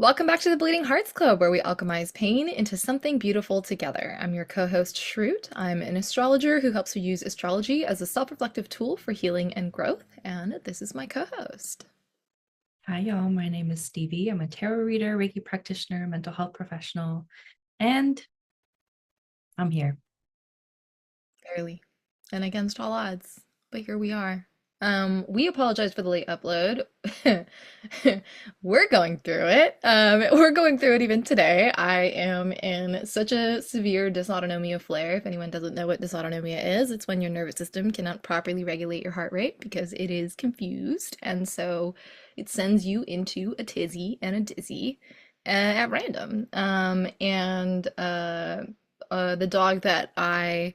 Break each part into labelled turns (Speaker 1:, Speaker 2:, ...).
Speaker 1: Welcome back to the Bleeding Hearts Club, where we alchemize pain into something beautiful together. I'm your co host, Shroot. I'm an astrologer who helps you use astrology as a self reflective tool for healing and growth, and this is my co host.
Speaker 2: Hi, y'all. My name is Stevie. I'm a tarot reader, Reiki practitioner, mental health professional, and I'm here.
Speaker 1: Barely. And against all odds, but here we are. We apologize for the late upload. We're going through it. We're going through it even today. I am in such a severe dysautonomia flare. If anyone doesn't know what dysautonomia is, it's when your nervous system cannot properly regulate your heart rate because it is confused. And so it sends you into a tizzy and a dizzy at random. The dog that my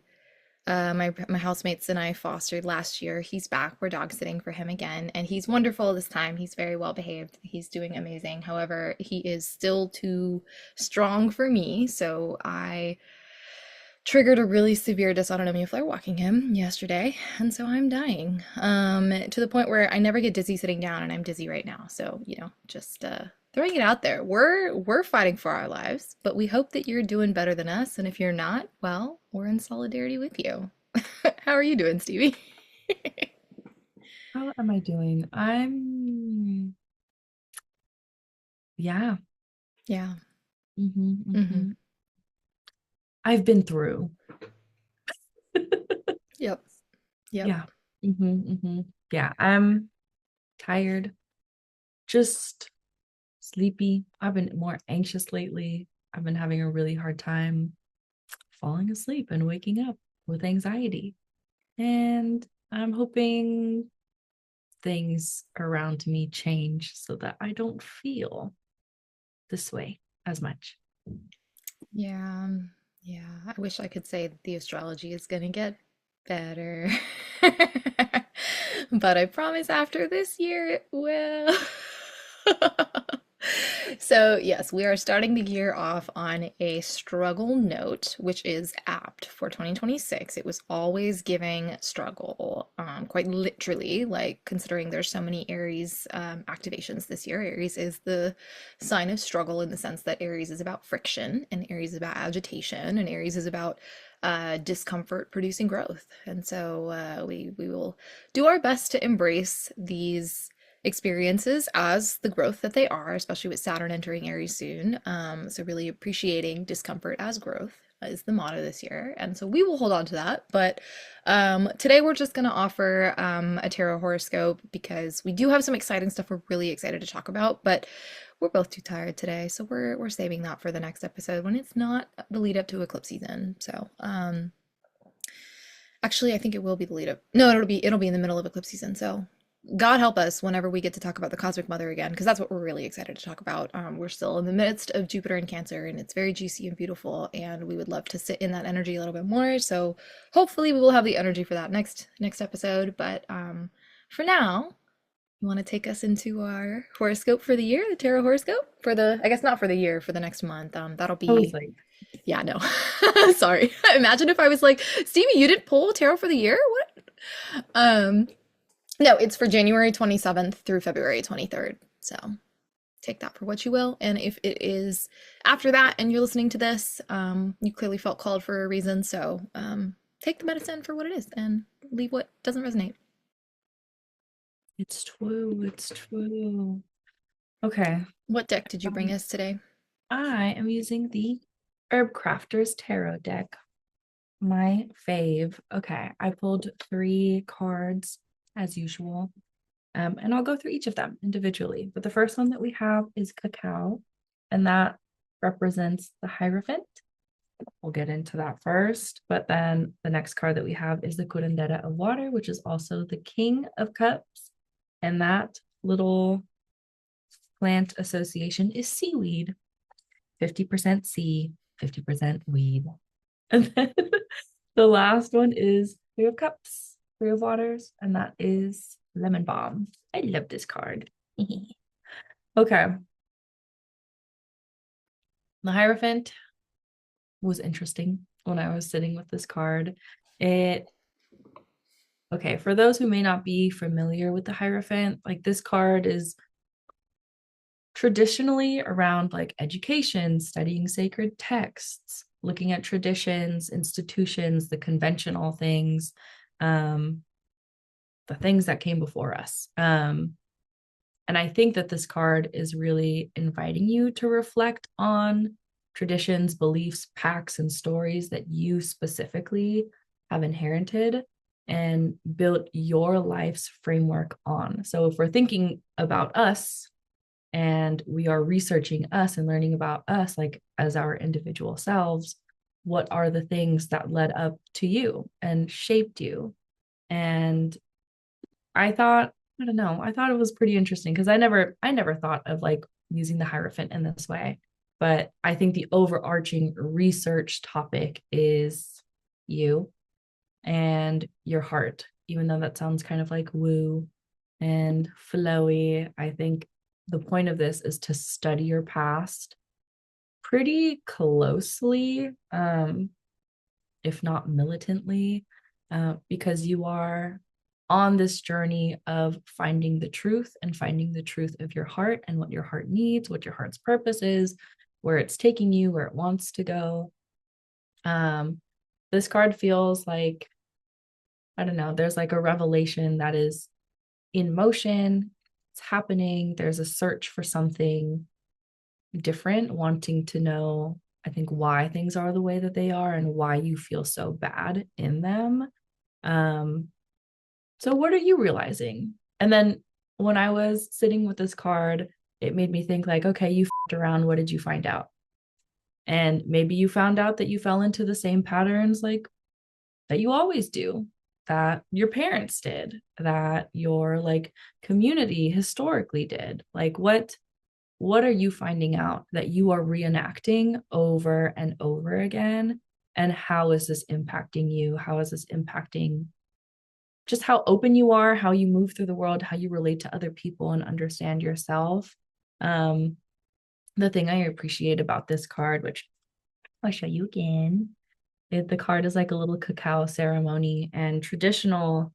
Speaker 1: housemates and I fostered last year. He's back. We're dog sitting for him again, and he's wonderful this time. He's very well behaved. He's doing amazing. However, he is still too strong for me, so I triggered a really severe dysautonomia flare walking him yesterday, and so I'm dying. To the point where I never get dizzy sitting down, and I'm dizzy right now. So, just throwing it out there. We're fighting for our lives, but we hope that you're doing better than us, and if you're not, well, we're in solidarity with you. How are you doing, Stevie?
Speaker 2: How am I doing? Yeah.
Speaker 1: Yeah.
Speaker 2: Mm-hmm.
Speaker 1: Mm-hmm.
Speaker 2: I've been through.
Speaker 1: Yep. Yep.
Speaker 2: Yeah. Mm-hmm. Yeah. I'm tired, just sleepy. I've been more anxious lately. I've been having a really hard time falling asleep and waking up with anxiety. And I'm hoping things around me change so that I don't feel this way as much.
Speaker 1: Yeah. Yeah. I wish I could say that the astrology is gonna get better. But I promise after this year it will. So, yes, we are starting the year off on a struggle note, which is apt for 2026. It was always giving struggle, quite literally, like considering there's so many Aries activations this year. Aries is the sign of struggle in the sense that Aries is about friction, and Aries is about agitation, and Aries is about discomfort producing growth. And so we will do our best to embrace these experiences as the growth that they are, especially with Saturn entering Aries soon. So really appreciating discomfort as growth is the motto this year. And so we will hold on to that. But today we're just going to offer a tarot horoscope because we do have some exciting stuff we're really excited to talk about, but we're both too tired today. So we're saving that for the next episode when it's not the lead up to eclipse season. So actually I think it will be the lead up. No, it'll be in the middle of eclipse season. So God help us whenever we get to talk about the cosmic mother again, because that's what we're really excited to talk about. We're still in the midst of Jupiter and Cancer, and it's very juicy and beautiful, and we would love to sit in that energy a little bit more. So hopefully we will have the energy for that next episode. But for now, you want to take us into our horoscope for the year, the tarot horoscope for the, I guess not for the year, for the next month. That'll
Speaker 2: I was
Speaker 1: be,
Speaker 2: like,
Speaker 1: yeah, no, sorry. Imagine if I was like, Stevie, you didn't pull tarot for the year? What? Um, no, it's for January 27th through February 23rd. So take that for what you will. And if it is after that and you're listening to this, you clearly felt called for a reason. So take the medicine for what it is and leave what doesn't resonate.
Speaker 2: it's true. It's true. Okay.
Speaker 1: What deck did you bring
Speaker 2: Um,
Speaker 1: us today?
Speaker 2: I am using the Herb Crafters Tarot deck. My fave. Okay. I pulled 3 cards as usual. And I'll go through each of them individually. But the first one that we have is cacao, and that represents the Hierophant. We'll get into that first. But then the next card that we have is the Curandera of Water, which is also the King of Cups. And that little plant association is seaweed, 50% sea, 50% weed. And then the last one is Three of Cups, Three of Waters, and that is Lemon Balm. I love this card. Okay. The Hierophant was interesting when I was sitting with this card. Okay, for those who may not be familiar with the Hierophant, like this card is traditionally around like education, studying sacred texts, looking at traditions, institutions, the conventional things, um, the things that came before us. And I think that this card is really inviting you to reflect on traditions, beliefs, pacts, and stories that you specifically have inherited and built your life's framework on. So if we're thinking about us and we are researching us and learning about us, like as our individual selves, what are the things that led up to you and shaped you? And I thought, I don't know, I thought it was pretty interesting because I never thought of like using the Hierophant in this way. But I think the overarching research topic is you and your heart, even though that sounds kind of like woo and flowy. I think the point of this is to study your past pretty closely, if not militantly, because you are on this journey of finding the truth and finding the truth of your heart and what your heart needs, what your heart's purpose is, where it's taking you, where it wants to go. Um, this card feels like, I don't know, there's like a revelation that is in motion, it's happening. There's a search for something different, wanting to know, I think, why things are the way that they are and why you feel so bad in them. Um, so what are you realizing? And then when I was sitting with this card, it made me think like, okay, you f***ed around. What did you find out? And maybe you found out that you fell into the same patterns like that you always do, that your parents did, that your like community historically did. Like what are you finding out that you are reenacting over and over again? And how is this impacting you? How is this impacting just how open you are, how you move through the world, how you relate to other people and understand yourself? Um, the thing I appreciate about this card, which I'll show you again, the card is like a little cacao ceremony, and traditional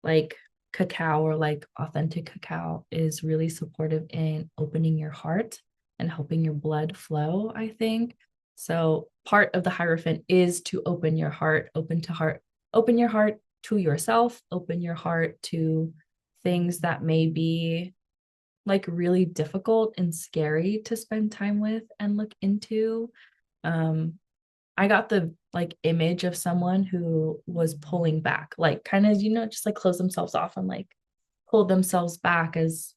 Speaker 2: like cacao or like authentic cacao is really supportive in opening your heart and helping your blood flow, I think. So part of the Hierophant is to open your heart, open your heart to yourself, open your heart to things that may be like really difficult and scary to spend time with and look into. Um, I got the like image of someone who was pulling back, like kind of, just like close themselves off and like pull themselves back as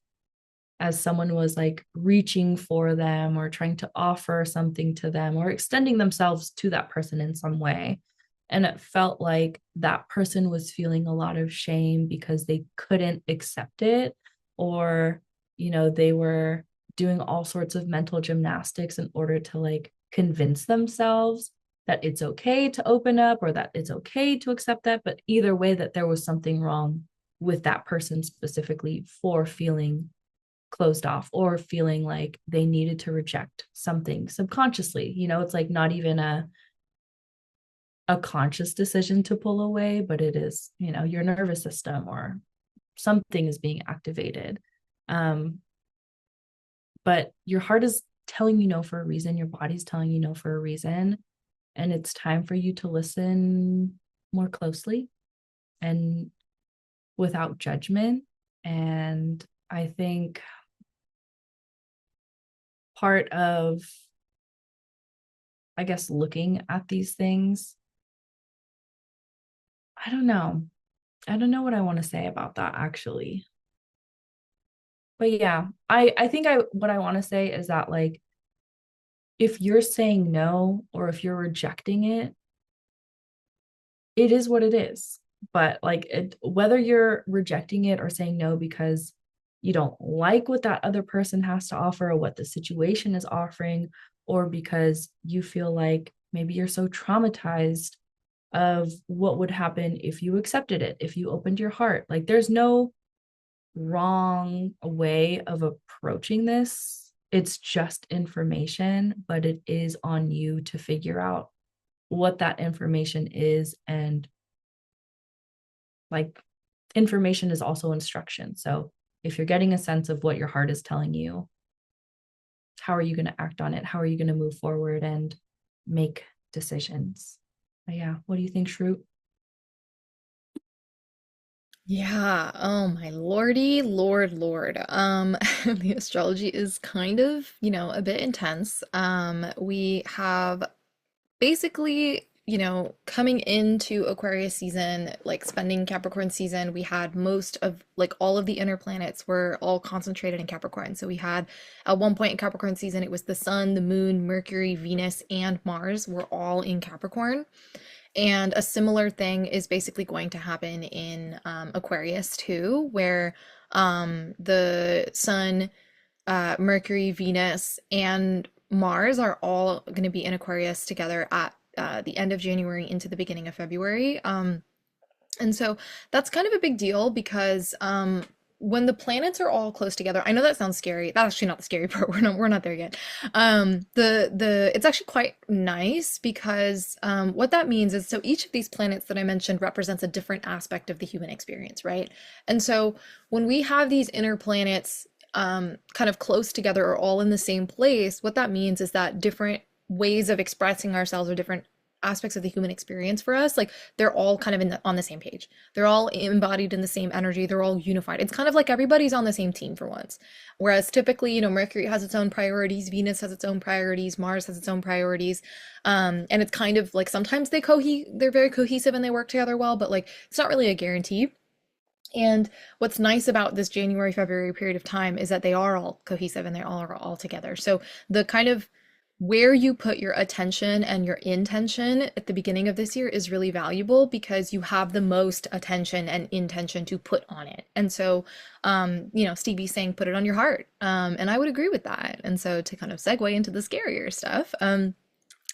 Speaker 2: someone was like reaching for them or trying to offer something to them or extending themselves to that person in some way. And it felt like that person was feeling a lot of shame because they couldn't accept it, or, they were doing all sorts of mental gymnastics in order to like convince themselves that it's okay to open up or that it's okay to accept that. But either way, that there was something wrong with that person specifically for feeling closed off or feeling like they needed to reject something subconsciously. It's like not even a conscious decision to pull away, but it is, your nervous system or something is being activated. Um, but your heart is telling you no for a reason, your body's telling you no for a reason, and it's time for you to listen more closely and without judgment. And I think part of, I guess, looking at these things, I don't know. I don't know what I want to say about that actually. But yeah, I think what I want to say is that like if you're saying no or if you're rejecting it, it is what it is. But like whether you're rejecting it or saying no because you don't like what that other person has to offer or what the situation is offering, or because you feel like maybe you're so traumatized of what would happen if you accepted it, if you opened your heart. Like there's no wrong way of approaching this. It's just information, but it is on you to figure out what that information is. And like information is also instruction. So if you're getting a sense of what your heart is telling you, how are you going to act on it? How are you going to move forward and make decisions? But yeah, what do you think, Shroot?
Speaker 1: Yeah, oh my lordy, lord. The astrology is kind of, a bit intense. We have basically, coming into Aquarius season, like spending Capricorn season, we had most of like all of the inner planets were all concentrated in Capricorn. So we had at one point in Capricorn season, it was the sun, the moon, Mercury, Venus, and Mars were all in Capricorn. And a similar thing is basically going to happen in Aquarius too, where the sun, Mercury, Venus, and Mars are all going to be in Aquarius together at the end of January into the beginning of February. And so that's kind of a big deal because when the planets are all close together, I know that sounds scary. That's actually not the scary part. We're not there yet. The it's actually quite nice because what that means is so each of these planets that I mentioned represents a different aspect of the human experience, right? And so when we have these inner planets kind of close together or all in the same place, what that means is that different ways of expressing ourselves or different aspects of the human experience for us, like they're all kind of on the same page. They're all embodied in the same energy. They're all unified. It's kind of like everybody's on the same team for once. Whereas typically, Mercury has its own priorities, Venus has its own priorities, Mars has its own priorities. And it's kind of like sometimes they're very cohesive and they work together well, but like it's not really a guarantee. And what's nice about this January, February period of time is that they are all cohesive and they are all together. So the kind of where you put your attention and your intention at the beginning of this year is really valuable because you have the most attention and intention to put on it. And so, Stevie's saying, put it on your heart. And I would agree with that. And so to kind of segue into the scarier stuff,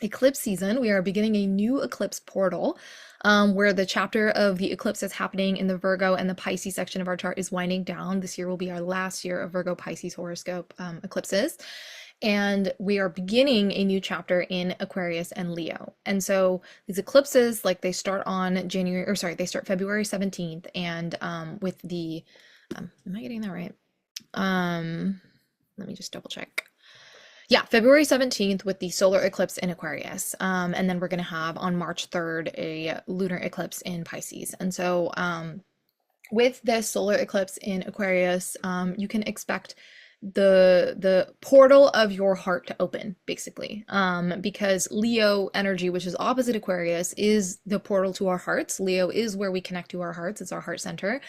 Speaker 1: eclipse season, we are beginning a new eclipse portal where the chapter of the eclipse is happening in the Virgo and the Pisces section of our chart is winding down. This year will be our last year of Virgo Pisces horoscope eclipses. And we are beginning a new chapter in Aquarius and Leo. And so these eclipses, like they start on they start February 17th. And with the, am I getting that right? Let me just double check. Yeah, February 17th with the solar eclipse in Aquarius. And then we're going to have on March 3rd a lunar eclipse in Pisces. And so with this solar eclipse in Aquarius, you can expect the portal of your heart to open basically, because Leo energy, which is opposite Aquarius, is the portal to our hearts. Leo is where we connect to our hearts. It's our heart center,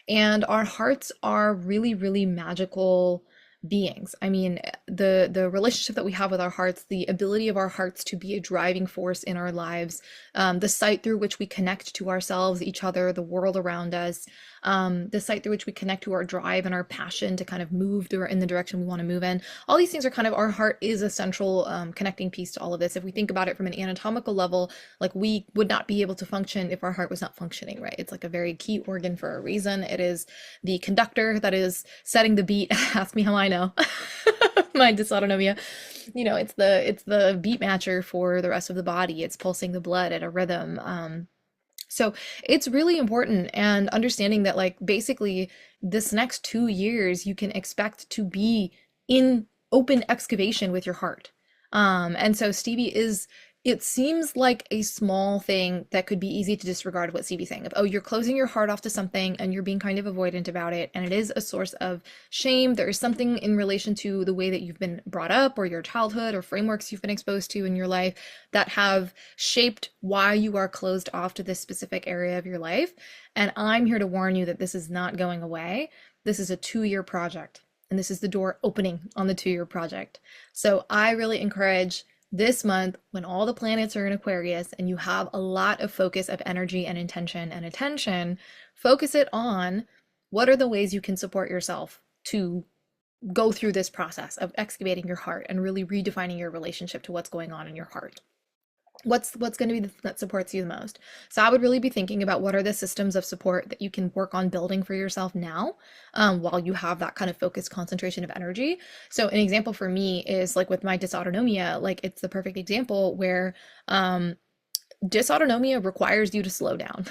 Speaker 1: and our hearts are really, really magical beings. I mean, the relationship that we have with our hearts, the ability of our hearts to be a driving force in our lives, the site through which we connect to ourselves, each other, the world around us, the site through which we connect to our drive and our passion to kind of move in the direction we want to move in. All these things are kind of, our heart is a central connecting piece to all of this. If we think about it from an anatomical level, like we would not be able to function if our heart was not functioning, right? It's like a very key organ for a reason. It is the conductor that is setting the beat. Ask me how I know. My dysautonomia. It's the beat matcher for the rest of the body. It's pulsing the blood at a rhythm. So it's really important, and understanding that like basically this next 2 years you can expect to be in open excavation with your heart. And so Stevie is, it seems like a small thing that could be easy to disregard what Stevie's saying of, oh, you're closing your heart off to something and you're being kind of avoidant about it. And it is a source of shame. There is something in relation to the way that you've been brought up or your childhood or frameworks you've been exposed to in your life that have shaped why you are closed off to this specific area of your life. And I'm here to warn you that this is not going away. This is a 2-year project, and this is the door opening on the 2-year project. So I really encourage this month, when all the planets are in Aquarius and you have a lot of focus of energy and intention and attention, focus it on what are the ways you can support yourself to go through this process of excavating your heart and really redefining your relationship to what's going on in your heart. What's going to be the thing that supports you the most? So I would really be thinking about what are the systems of support that you can work on building for yourself now, while you have that kind of focused concentration of energy. So an example for me is like with my dysautonomia, like it's the perfect example where dysautonomia requires you to slow down.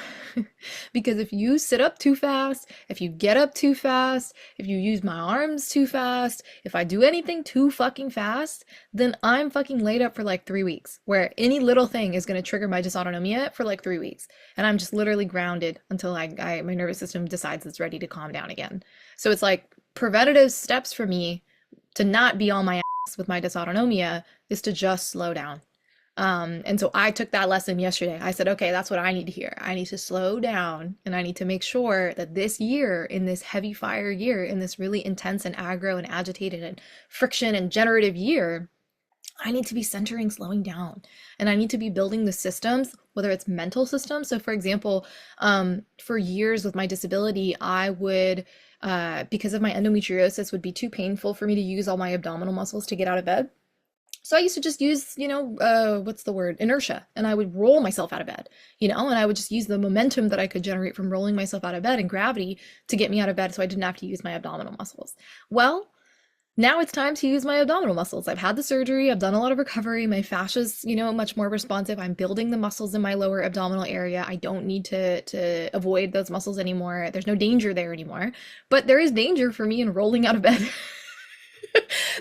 Speaker 1: Because if you sit up too fast, if you get up too fast, if you use my arms too fast, if I do anything too fucking fast, then I'm fucking laid up for like 3 weeks, where any little thing is going to trigger my dysautonomia for like 3 weeks. And I'm just literally grounded until my nervous system decides it's ready to calm down again. So it's like preventative steps for me to not be on my ass with my dysautonomia is to just slow down. And so I took that lesson yesterday. I said, okay, that's what I need to hear. I need to slow down and I need to make sure that this year, in this heavy fire year, in this really intense and aggro and agitated and friction and generative year, I need to be centering, slowing down, and I need to be building the systems, whether it's mental systems. So, for example, for years with my disability, I would, because of my endometriosis, would be too painful for me to use all my abdominal muscles to get out of bed. So I used to just use, what's the word? Inertia. And I would roll myself out of bed, and I would just use the momentum that I could generate from rolling myself out of bed and gravity to get me out of bed so I didn't have to use my abdominal muscles. Well, now it's time to use my abdominal muscles. I've had the surgery, I've done a lot of recovery, my fascia's, much more responsive. I'm building the muscles in my lower abdominal area. I don't need to avoid those muscles anymore. There's no danger there anymore. But there is danger for me in rolling out of bed.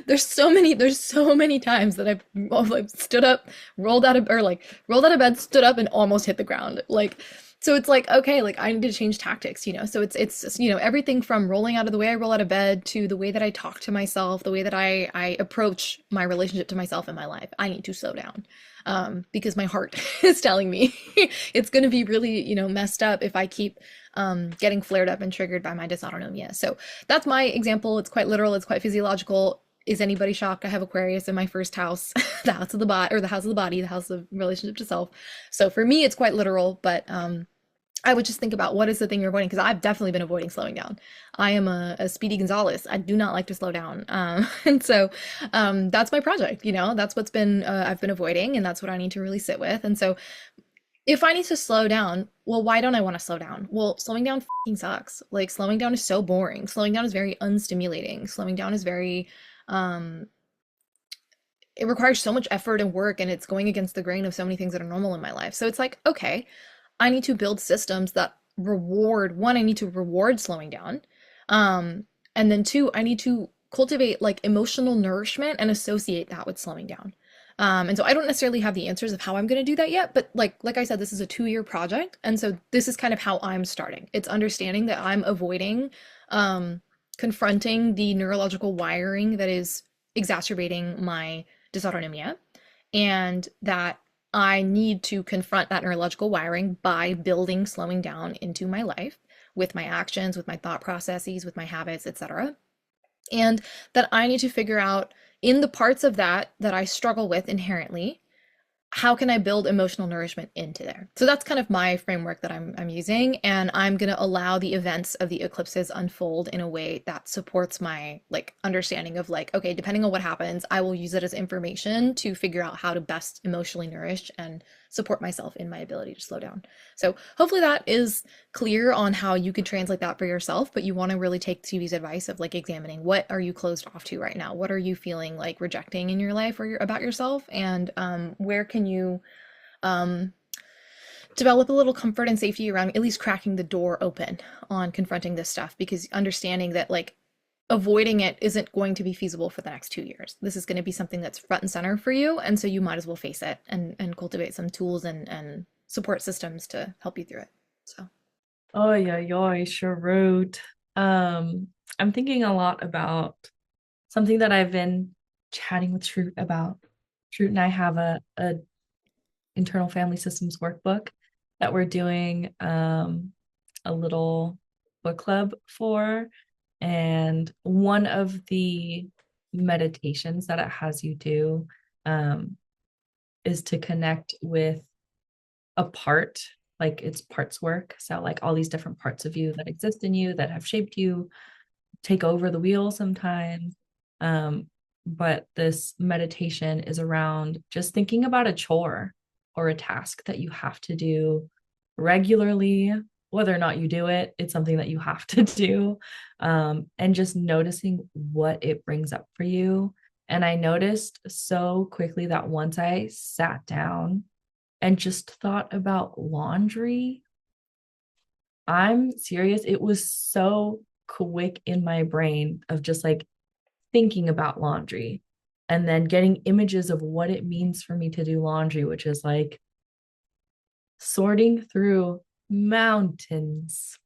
Speaker 1: There's so many times that I've stood up, rolled out of bed, stood up and almost hit the ground. Like, so it's like, okay, like I need to change tactics. So it's everything from rolling out of the way I roll out of bed to the way that I talk to myself, the way that I approach my relationship to myself in my life. I need to slow down. Because my heart is telling me it's going to be really, messed up if I keep getting flared up and triggered by my dysautonomia. So that's my example. It's quite literal. It's quite physiological. Is anybody shocked? I have Aquarius in my first house, the house of the body, or the house of the body, the house of relationship to self. So for me, it's quite literal, but I would just think about what is the thing you're avoiding, because I've definitely been avoiding slowing down. I am a Speedy Gonzalez. I do not like to slow down. And so that's my project, that's what's been, I've been avoiding, and that's what I need to really sit with. And so if I need to slow down, well, why don't I want to slow down? Well, slowing down fucking sucks. Like, slowing down is so boring. Slowing down is very unstimulating. Slowing down is very, um, it requires so much effort and work, and it's going against the grain of so many things that are normal in my life. So it's like, okay, I need to build systems that reward, one, I need to reward slowing down. And then two, I need to cultivate like emotional nourishment and associate that with slowing down. And so I don't necessarily have the answers of how I'm going to do that yet, but like I said, this is a 2-year project. And so this is kind of how I'm starting. It's understanding that I'm avoiding confronting the neurological wiring that is exacerbating my dysautonomia, and that I need to confront that neurological wiring by building slowing down into my life with my actions, with my thought processes, with my habits, etc. And that I need to figure out, in the parts of that I struggle with inherently, how can I build emotional nourishment into there? So that's kind of my framework that I'm using, and I'm going to allow the events of the eclipses unfold in a way that supports my like understanding of like, okay, depending on what happens, I will use it as information to figure out how to best emotionally nourish and support myself in my ability to slow down. So hopefully that is clear on how you could translate that for yourself, but you want to really take Stevie's advice of like examining what are you closed off to right now? What are you feeling like rejecting in your life or about yourself? And where can you develop a little comfort and safety around at least cracking the door open on confronting this stuff, because understanding that like avoiding it isn't going to be feasible for the next 2 years. This is going to be something that's front and center for you. And so you might as well face it and cultivate some tools and support systems to help you through it. So.
Speaker 2: Oh yeah, yeah, Shroot. I'm thinking a lot about something that I've been chatting with Shroot about. Shroot and I have a internal family systems workbook that we're doing a little book club for. And one of the meditations that it has you do is to connect with a part, like it's parts work. So like all these different parts of you that exist in you that have shaped you take over the wheel sometimes. But this meditation is around just thinking about a chore or a task that you have to do regularly. Whether or not you do it, it's something that you have to do. And just noticing what it brings up for you. And I noticed so quickly that once I sat down and just thought about laundry. I'm serious. It was so quick in my brain of just like thinking about laundry and then getting images of what it means for me to do laundry, which is like sorting through mountains.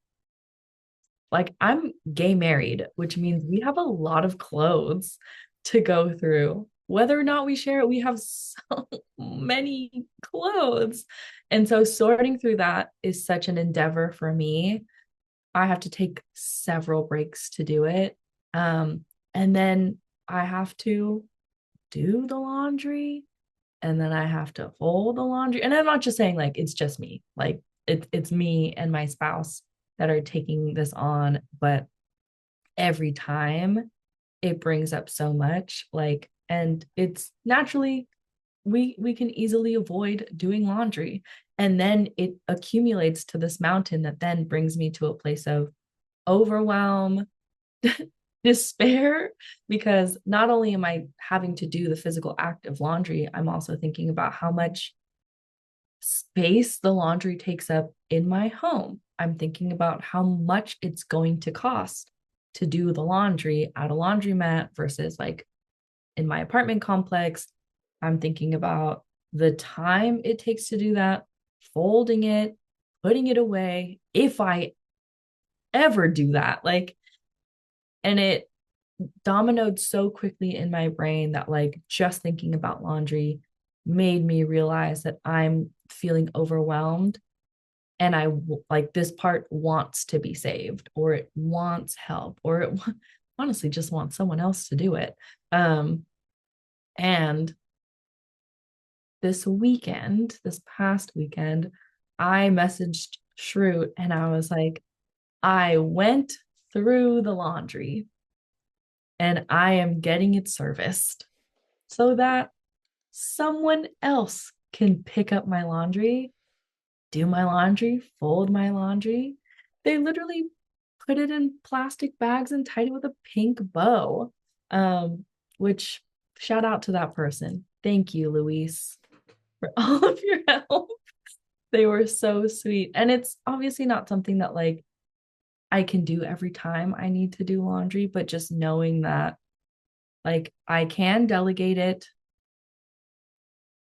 Speaker 2: Like I'm gay married, which means we have a lot of clothes to go through. Whether or not we share it, we have so many clothes. And so sorting through that is such an endeavor for me. I have to take several breaks to do it. And then I have to do the laundry and then I have to fold the laundry. And I'm not just saying like it's just me, like it's me and my spouse that are taking this on, but every time it brings up so much, like, and it's naturally we can easily avoid doing laundry. And then it accumulates to this mountain that then brings me to a place of overwhelm, despair, because not only am I having to do the physical act of laundry, I'm also thinking about how much space the laundry takes up in my home. I'm thinking about how much it's going to cost to do the laundry at a laundromat versus like in my apartment complex. I'm thinking about the time it takes to do that, folding it, putting it away, if I ever do that. Like, and it dominoed so quickly in my brain that like just thinking about laundry made me realize that I'm feeling overwhelmed and like this part wants to be saved or it wants help or it honestly just wants someone else to do it. And this past weekend, I messaged Shroot and I was like, I went through the laundry and I am getting it serviced so that someone else can pick up my laundry, do my laundry, fold my laundry. They literally put it in plastic bags and tied it with a pink bow. Which shout out to that person. Thank you, Luis, for all of your help. They were so sweet. And it's obviously not something that like I can do every time I need to do laundry, but just knowing that like I can delegate it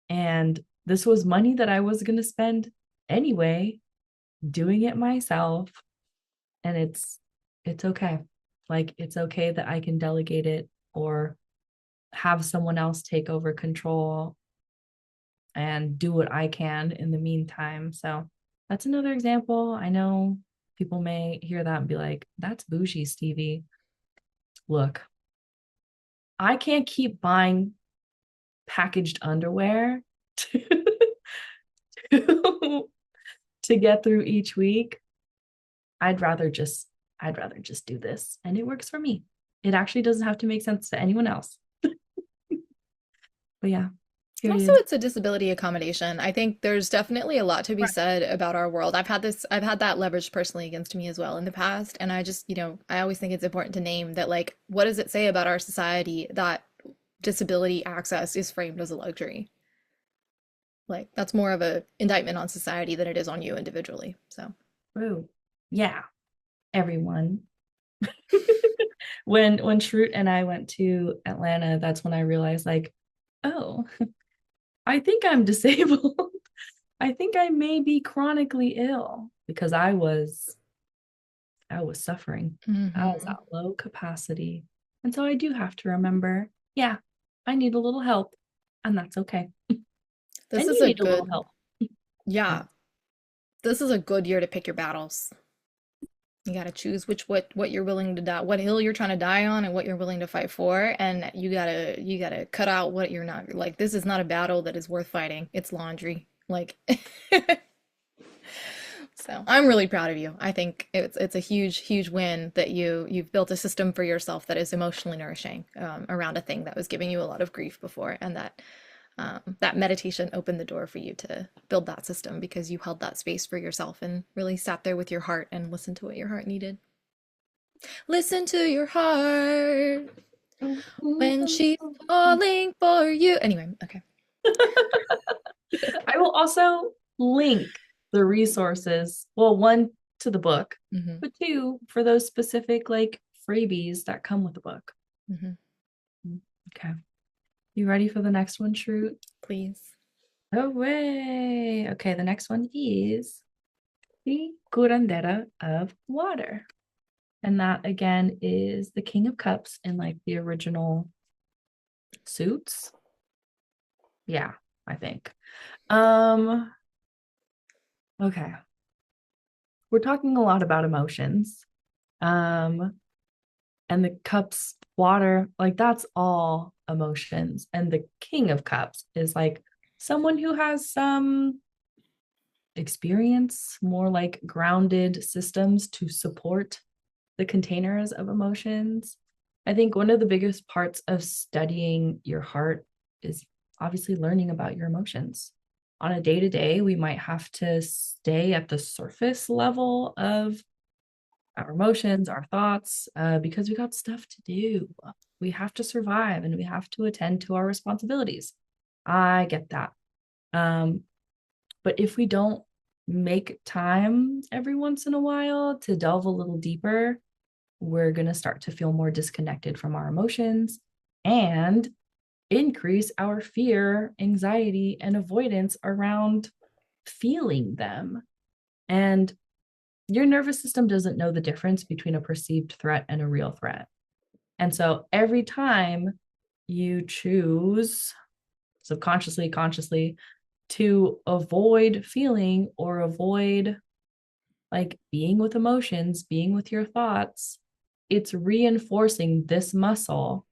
Speaker 2: and this was money that I was going to spend anyway doing it myself and it's okay. Like it's okay that I can delegate it or have someone else take over control and do what I can in the meantime. So that's another example. I know people may hear that and be like, that's bougie, Stevie. Look, I can't keep buying packaged underwear to, to get through each week. I'd rather just do this and it works for me. It actually doesn't have to make sense to anyone else. But yeah,
Speaker 1: Also,
Speaker 2: period.
Speaker 1: it's a disability accommodation. I think there's definitely a lot to be
Speaker 2: Right.
Speaker 1: said about our world. I've had that leveraged personally against me as well in the past. And I just, I always think it's important to name that, like, what does it say about our society that disability access is framed as a luxury? Like, that's more of a indictment on society than it is on you individually. So,
Speaker 2: True. Yeah, everyone. When Shroot and I went to Atlanta, that's when I realized like, oh, I think I'm disabled. I think I may be chronically ill because I was suffering. I was
Speaker 1: mhm.
Speaker 2: at low capacity. And so I do have to remember, yeah, I need a little help and that's okay.
Speaker 1: This
Speaker 2: And
Speaker 1: is
Speaker 2: you
Speaker 1: a
Speaker 2: need a little
Speaker 1: good,
Speaker 2: help. Yeah.
Speaker 1: yeah, this is a good year to pick your battles. You got to choose what you're willing to die, what hill you're trying to die on, and what you're willing to fight for. And you gotta cut out what you're not like. This is not a battle that is worth fighting. It's laundry. Like, so I'm really proud of you. I think it's a huge win that you've built a system for yourself that is emotionally nourishing around a thing that was giving you a lot of grief before, and that that meditation opened the door for you to build that system because you held that space for yourself and really sat there with your heart and listened to what your heart needed. Listen to your heart when she's calling for you. Anyway, okay.
Speaker 2: I will also link the resources. Well, one to the book,
Speaker 1: Hmm.
Speaker 2: but two for those specific like freebies that come with the book.
Speaker 1: Hmm.
Speaker 2: Okay. You ready for the next one, Shroot?
Speaker 1: Please.
Speaker 2: Oh way. Okay, the next one is the curandera of water. And that again is the King of Cups in like the original suits. Yeah, I think. Um, okay. We're talking a lot about emotions. Um, and the cups, water, like that's all emotions. And the King of Cups is like someone who has some experience, more like grounded systems to support the containers of emotions. I think one of the biggest parts of studying your heart is obviously learning about your emotions. On a day to day, we might have to stay at the surface level of our emotions, our thoughts, because we got stuff to do. We have to survive and we have to attend to our responsibilities. I get that. Um, but if we don't make time every once in a while to delve a little deeper, we're going to start to feel more disconnected from our emotions and increase our fear, anxiety, and avoidance around feeling them. And your nervous system doesn't know the difference between a perceived threat and a real threat. And so every time you choose subconsciously, consciously to avoid feeling or avoid like being with emotions, being with your thoughts, it's reinforcing this muscle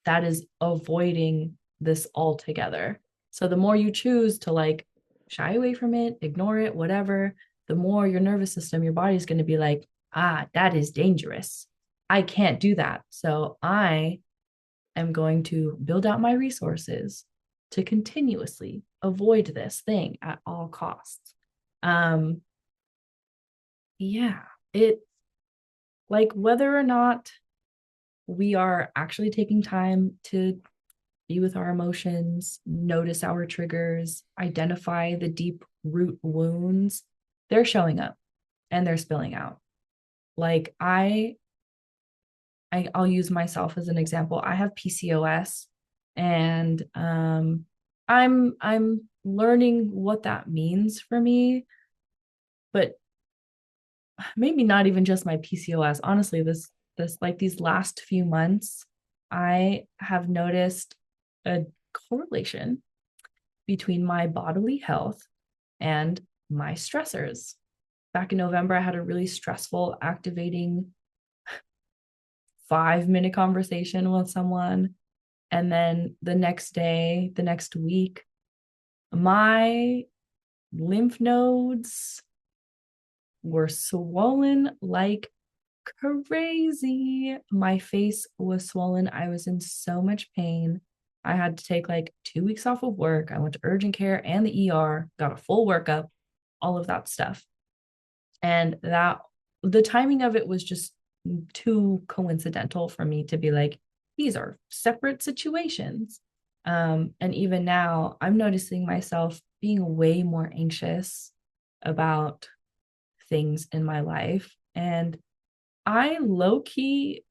Speaker 2: that is avoiding this altogether. So the more you choose to like shy away from it, ignore it, whatever, the more your nervous system, your body is going to be like, ah, that is dangerous. I can't do that. So I am going to build out my resources to continuously avoid this thing at all costs. Um, yeah, it like whether or not we are actually taking time to be with our emotions, notice our triggers, identify the deep root wounds, they're showing up and they're spilling out. Like I'll use myself as an example. I have PCOS and I'm learning what that means for me, but maybe not even just my PCOS. Honestly, this like these last few months, I have noticed a correlation between my bodily health and my stressors. Back in November, I had a really stressful, activating 5 minute conversation with someone. And then the next day, the next week, my lymph nodes were swollen like crazy. My face was swollen. I was in so much pain. I had to take like 2 weeks off of work. I went to urgent care and the ER, got a full workup, all of that stuff. And that the timing of it was just too coincidental for me to be like, these are separate situations. And even now, I'm noticing myself being way more anxious about things in my life. And I low key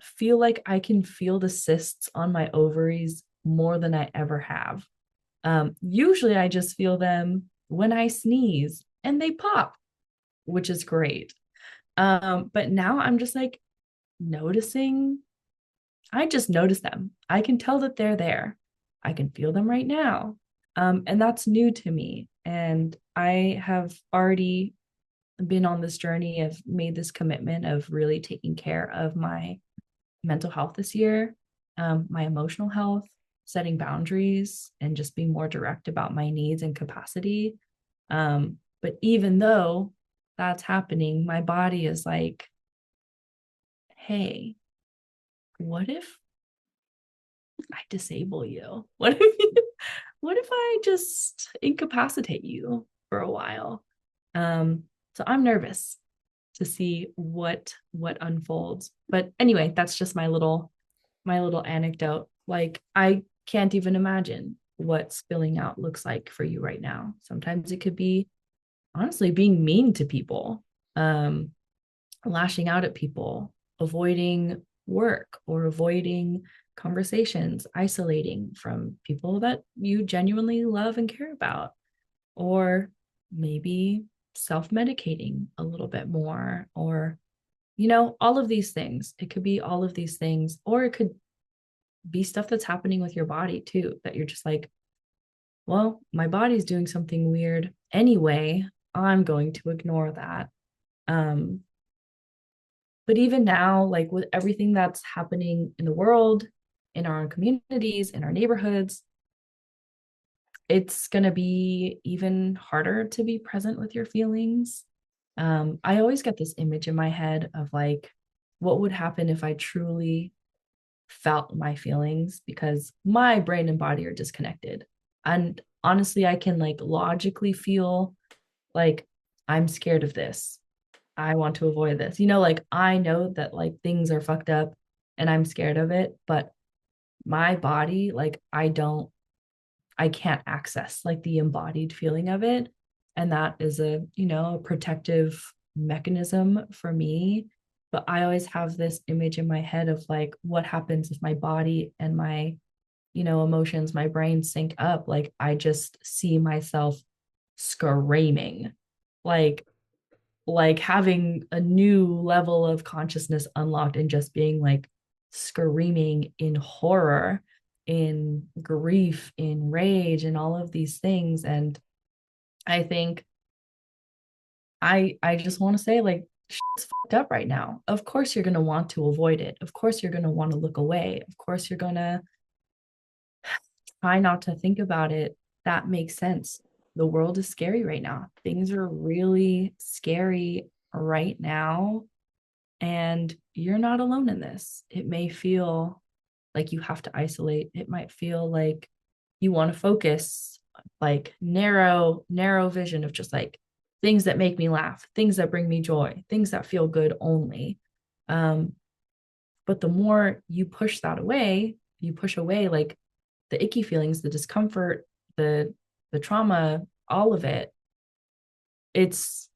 Speaker 2: feel like I can feel the cysts on my ovaries more than I ever have. Usually I just feel them when I sneeze and they pop, which is great. But now I'm just like noticing, I just notice them. I can tell that they're there. I can feel them right now. And that's new to me. And I have already been on this journey of made this commitment of really taking care of my mental health this year, my emotional health, setting boundaries, and just being more direct about my needs and capacity. But even though that's happening, my body is like, hey, what if I disable you? What if I just incapacitate you for a while? So I'm nervous to see what unfolds. But anyway, that's just my little anecdote. Like I can't even imagine what spilling out looks like for you right now. Sometimes it could be honestly being mean to people, um, lashing out at people, avoiding work or avoiding conversations, isolating from people that you genuinely love and care about, or maybe self medicating a little bit more, or, all of these things. It could be all of these things, or it could be stuff that's happening with your body too, that you're just like, well, my body's doing something weird anyway. I'm going to ignore that. Um, but even now, like with everything that's happening in the world, in our own communities, in our neighborhoods, it's going to be even harder to be present with your feelings. I always get this image in my head of like, what would happen if I truly felt my feelings, because my brain and body are disconnected. And honestly, I can like logically feel like I'm scared of this. I want to avoid this. Like I know that like things are fucked up and I'm scared of it, but my body, like I can't access like the embodied feeling of it. And that is a protective mechanism for me. But I always have this image in my head of like, what happens if my body and my, emotions, my brain sync up? Like, I just see myself screaming, like, like having a new level of consciousness unlocked and just being like screaming in horror, in grief, in rage, and all of these things. And I think I just want to say like shit's fucked up right now. Of course you're going to want to avoid it. Of course you're going to want to look away. Of course you're going to try not to think about it. That makes sense. The world is scary right now. Things are really scary right now. And you're not alone in this. It may feel like you have to isolate. It might feel like you want to focus, like narrow vision of just like things that make me laugh, things that bring me joy, things that feel good only. Um, but the more you push that away, you push away like the icky feelings, the discomfort, the trauma, all of it, it's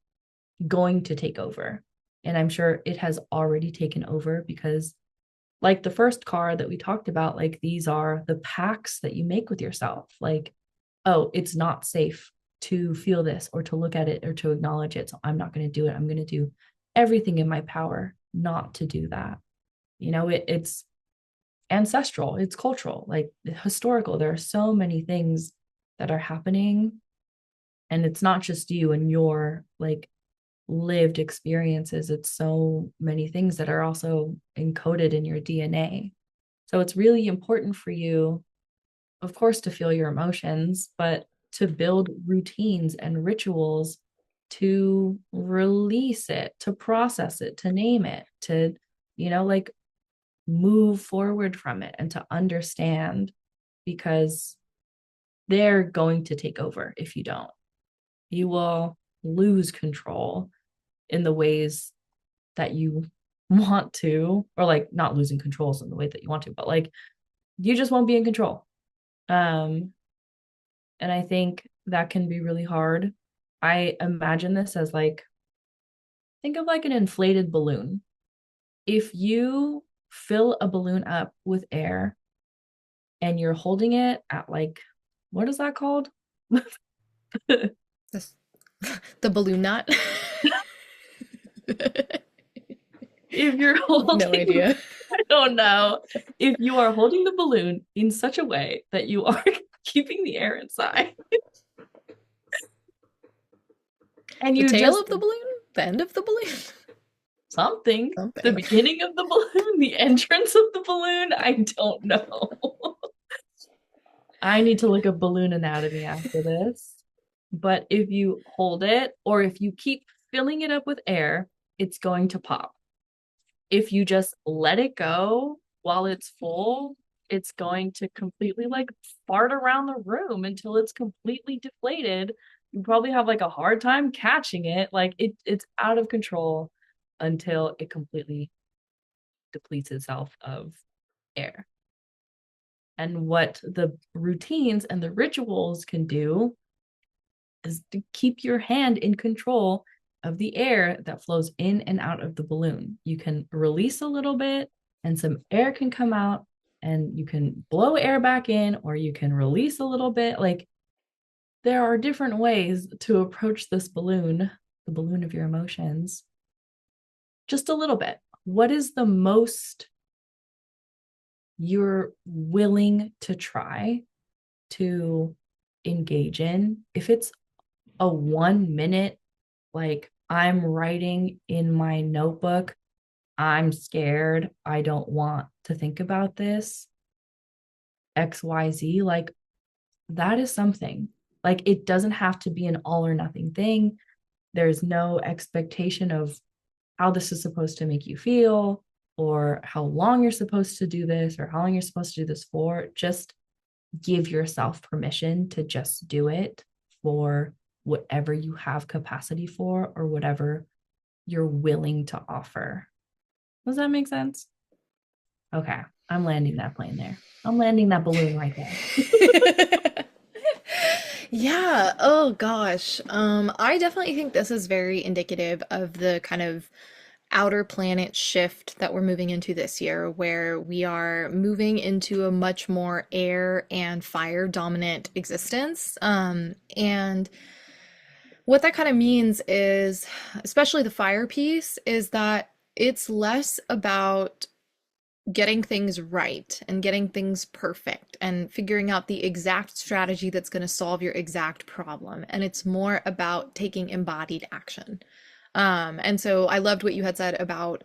Speaker 2: going to take over. And I'm sure it has already taken over because, like the first card that we talked about, like these are the pacts that you make with yourself. Like, oh, it's not safe to feel this or to look at it or to acknowledge it. So I'm not going to do it. I'm going to do everything in my power not to do that. It's ancestral, it's cultural, like historical. There are so many things that are happening. And it's not just you and your like lived experiences, it's so many things that are also encoded in your DNA. So it's really important for you, of course, to feel your emotions, but to build routines and rituals to release it, to process it, to name it, to, like move forward from it and to understand, because they're going to take over if you don't. You will lose control in the ways that you want to, or like not losing controls in the way that you want to, but like you just won't be in control. Um, and I think that can be really hard. I imagine this as like, think of like an inflated balloon. If you fill a balloon up with air and you're holding it at like, what is that called?
Speaker 1: This, the balloon knot.
Speaker 2: If you're
Speaker 1: No
Speaker 2: holding,
Speaker 1: idea.
Speaker 2: I don't know, if you are holding the balloon in such a way that you are keeping the air inside and
Speaker 1: The
Speaker 2: you
Speaker 1: tail
Speaker 2: just
Speaker 1: of the balloon? The end of the balloon?
Speaker 2: something, the
Speaker 1: Something.
Speaker 2: beginning of the balloon, the entrance of the balloon, I don't know. I need to look up balloon anatomy after this. But if you hold it or if you keep filling it up with air, it's going to pop. If you just let it go while it's full, it's going to completely like fart around the room until it's completely deflated. You probably have like a hard time catching it. Like it's out of control until it completely depletes itself of air. And what the routines and the rituals can do is to keep your hand in control of the air that flows in and out of the balloon. You can release a little bit and some air can come out, and you can blow air back in, or you can release a little bit. Like, there are different ways to approach this balloon, the balloon of your emotions, just a little bit. What is the most you're willing to try to engage in? If it's a 1 minute, like, I'm writing in my notebook, I'm scared, I don't want to think about this, XYZ, like, that is something. Like, it doesn't have to be an all or nothing thing. There's no expectation of how this is supposed to make you feel, or how long you're supposed to do this, or how long you're supposed to do this for. Just give yourself permission to just do it for whatever you have capacity for, or whatever you're willing to offer. Does that make sense? Okay. I'm landing that plane there. I'm landing that balloon right there.
Speaker 1: Yeah, oh gosh. I definitely think this is very indicative of the kind of outer planet shift that we're moving into this year, where we are moving into a much more air and fire dominant existence. And what that kind of means is, especially the fire piece, is that it's less about getting things right and getting things perfect and figuring out the exact strategy that's going to solve your exact problem. And it's more about taking embodied action. And so I loved what you had said about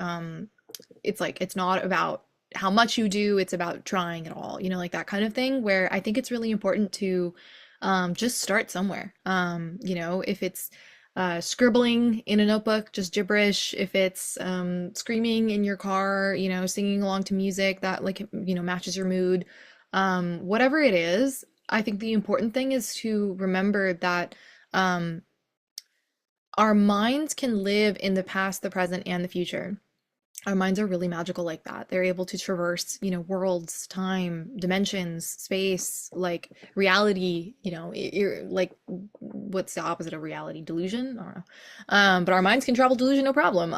Speaker 1: it's like it's not about how much you do, it's about trying it all, like that kind of thing, where I think it's really important to just start somewhere. If it's scribbling in a notebook, just gibberish, if it's screaming in your car, singing along to music that like, matches your mood, whatever it is, I think the important thing is to remember that our minds can live in the past, the present, and the future. Our minds are really magical like that. They're able to traverse, worlds, time, dimensions, space, like reality, you're like, what's the opposite of reality? Delusion? I don't know. But our minds can travel delusion, no problem.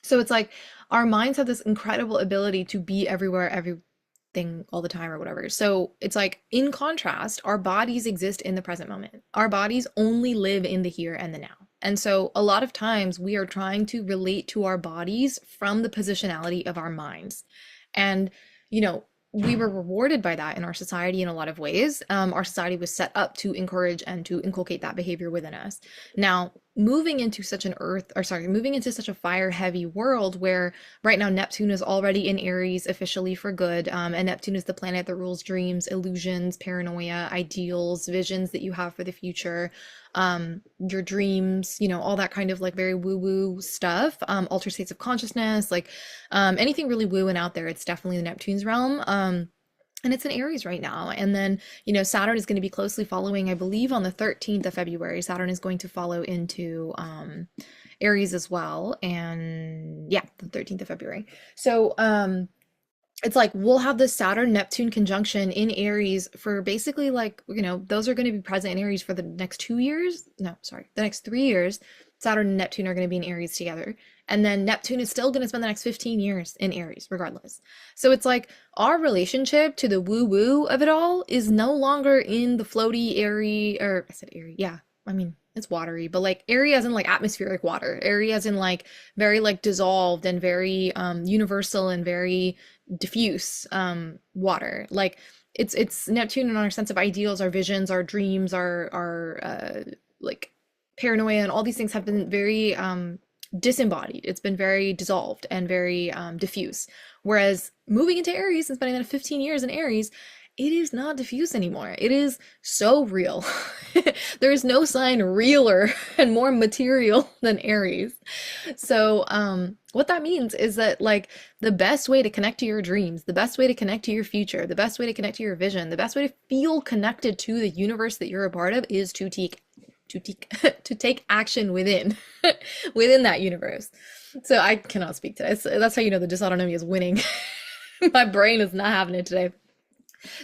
Speaker 1: So it's like our minds have this incredible ability to be everywhere, everything all the time or whatever. So it's like, in contrast, our bodies exist in the present moment. Our bodies only live in the here and the now. And so a lot of times we are trying to relate to our bodies from the positionality of our minds. And, we were rewarded by that in our society in a lot of ways. Our society was set up to encourage and to inculcate that behavior within us. Now, moving into such a fire heavy world where right now Neptune is already in Aries officially for good. And Neptune is the planet that rules dreams, illusions, paranoia, ideals, visions that you have for the future, your dreams, all that kind of like very woo woo stuff, altered states of consciousness, like anything really woo and out there. It's definitely the Neptune's realm. And it's in Aries right now. And then, Saturn is going to be closely following, I believe, on the 13th of February. Saturn is going to follow into Aries as well. And yeah, the 13th of February. So it's like we'll have this Saturn Neptune conjunction in Aries for basically like, those are going to be present in Aries for the next 2 years. No, sorry, the next 3 years. Saturn and Neptune are going to be in Aries together. And then Neptune is still going to spend the next 15 years in Aries, regardless. So it's like our relationship to the woo woo of it all is no longer in the floaty, airy, or I said airy. Yeah. I mean, it's watery, but like airy as in like atmospheric water, airy as in like very like dissolved and very universal and very diffuse water. Like it's Neptune in our sense of ideals, our visions, our dreams, our like paranoia, and all these things have been very disembodied. It's been very dissolved and very diffuse. Whereas moving into Aries and spending that 15 years in Aries, it is not diffuse anymore. It is so real. There is no sign realer and more material than Aries. So, what that means is that like the best way to connect to your dreams, the best way to connect to your future, the best way to connect to your vision, the best way to feel connected to the universe that you're a part of is to take action within within that universe. So I cannot speak today. So that's how you know the dysautonomia is winning. My brain is not having it today.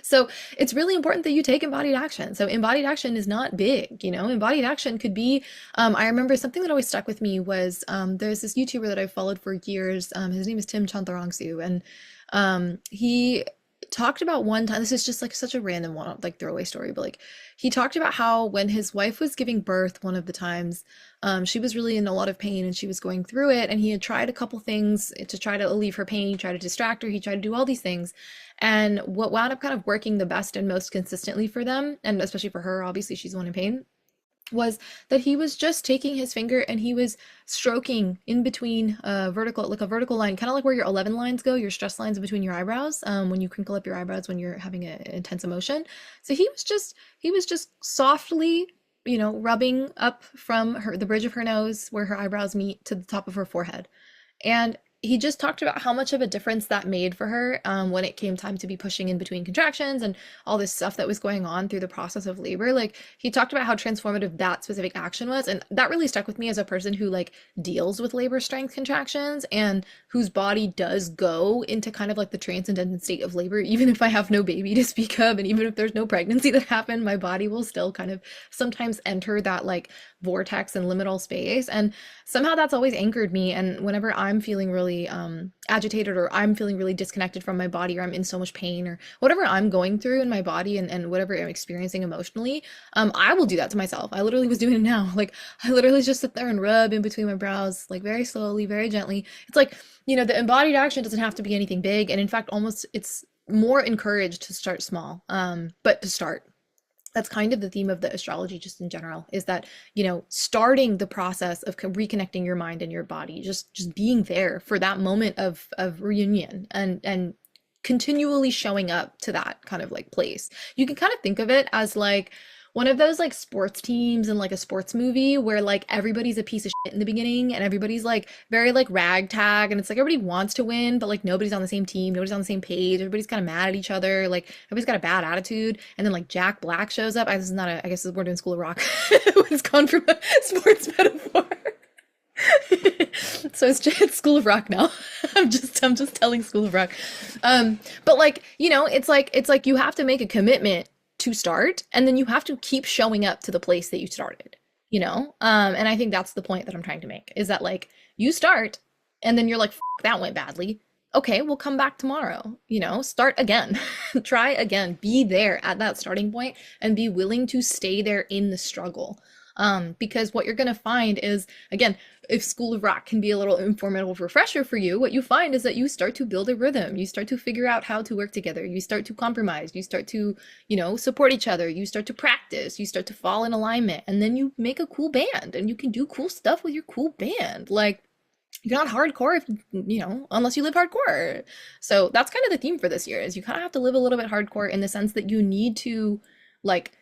Speaker 1: So it's really important that you take embodied action. So embodied action is not big, embodied action could be, I remember something that always stuck with me was, there's this YouTuber that I've followed for years. His name is Tim Chantarangsu, and he talked about one time, this is just like such a random one, like throwaway story, but like he talked about how when his wife was giving birth one of the times, she was really in a lot of pain and she was going through it, and he had tried a couple things to try to alleviate her pain. He tried to distract her, he tried to do all these things, and what wound up kind of working the best and most consistently for them, and especially for her, obviously she's the one in pain, was that he was just taking his finger and he was stroking in between like a vertical line, kind of like where your 11 lines go, your stress lines in between your eyebrows, when you crinkle up your eyebrows when you're having an intense emotion. So he was just softly, rubbing up from the bridge of her nose where her eyebrows meet to the top of her forehead. And he just talked about how much of a difference that made for her, when it came time to be pushing in between contractions and all this stuff that was going on through the process of labor. Like he talked about how transformative that specific action was, and that really stuck with me as a person who like deals with labor strength contractions and whose body does go into kind of like the transcendent state of labor. Even if I have no baby to speak of, and even if there's no pregnancy that happened, my body will still kind of sometimes enter that like vortex and liminal space, and somehow that's always anchored me. And whenever I'm feeling really agitated, or I'm feeling really disconnected from my body, or I'm in so much pain, or whatever I'm going through in my body, and whatever I'm experiencing emotionally, I will do that to myself. I literally was doing it now. Like I literally just sit there and rub in between my brows, like very slowly, very gently. It's like, the embodied action doesn't have to be anything big, and in fact almost it's more encouraged to start small, but to start. That's kind of the theme of the astrology just in general, is that, starting the process of reconnecting your mind and your body, just being there for that moment of reunion, and continually showing up to that kind of like place. You can kind of think of it as like one of those like sports teams in like a sports movie where like everybody's a piece of shit in the beginning, and everybody's like very like ragtag, and it's like everybody wants to win, but like nobody's on the same team, nobody's on the same page, everybody's kind of mad at each other, like everybody's got a bad attitude. And then like Jack Black shows up. This is not a, I guess we're doing School of Rock. It's gone from a sports metaphor. So it's School of Rock now. I'm just telling School of Rock. But like, it's like you have to make a commitment to start, and then you have to keep showing up to the place that you started, and I think that's the point that I'm trying to make, is that like you start and then you're like, that went badly. Okay, we'll come back tomorrow, start again. Try again, be there at that starting point, and be willing to stay there in the struggle. Because what you're going to find is, again, if School of Rock can be a little informative refresher for you, what you find is that you start to build a rhythm. You start to figure out how to work together. You start to compromise. You start to, support each other. You start to practice. You start to fall in alignment. And then you make a cool band, and you can do cool stuff with your cool band. Like, you're not hardcore if, unless you live hardcore. So that's kind of the theme for this year, is you kind of have to live a little bit hardcore, in the sense that you need to like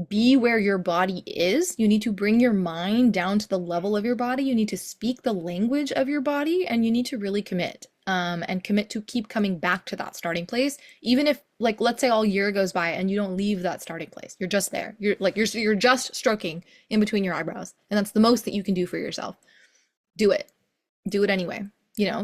Speaker 1: be where your body is. You need to bring your mind down to the level of your body. You need to speak the language of your body, and you need to really commit, and commit to keep coming back to that starting place. Even if, like, let's say all year goes by and you don't leave that starting place, you're just there. You're just stroking in between your eyebrows, and that's the most that you can do for yourself. Do it. Do it anyway.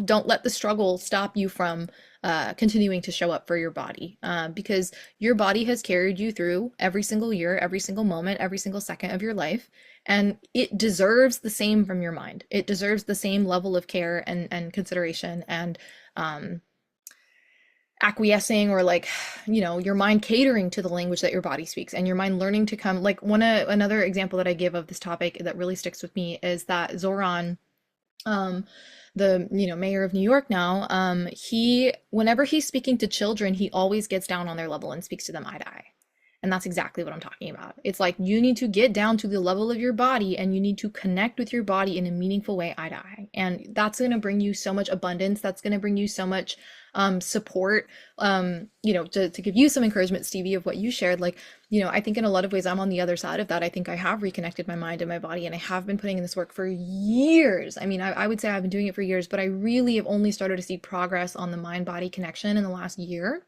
Speaker 1: Don't let the struggle stop you from continuing to show up for your body, because your body has carried you through every single year, every single moment, every single second of your life, and it deserves the same from your mind. It deserves the same level of care and consideration, and acquiescing, or like, your mind catering to the language that your body speaks, and your mind learning to come, like, another example that I give of this topic that really sticks with me is that Zoran, the mayor of New York now, he, whenever he's speaking to children, he always gets down on their level and speaks to them eye to eye. And that's exactly what I'm talking about. It's like, you need to get down to the level of your body, and you need to connect with your body in a meaningful way, eye to eye. And that's going to bring you so much abundance. That's going to bring you so much support, to give you some encouragement, Stevie, of what you shared. Like, I think in a lot of ways I'm on the other side of that. I think I have reconnected my mind and my body, and I have been putting in this work for years. I mean, I would say I've been doing it for years, but I really have only started to see progress on the mind-body connection in the last year.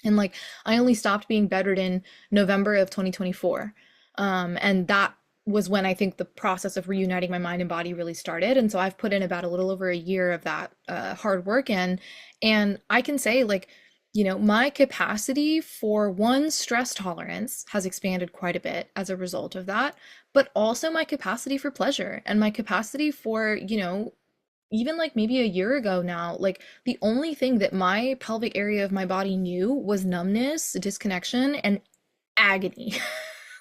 Speaker 1: And like, I only stopped being bedridden November of 2024. And that was when I think the process of reuniting my mind and body really started. And so I've put in about a little over a year of that hard work in. And I can say, like, My capacity for one, stress tolerance has expanded quite a bit as a result of that, but also my capacity for pleasure and my capacity for, even like maybe a year ago now, like the only thing that my pelvic area of my body knew was numbness, disconnection, and agony.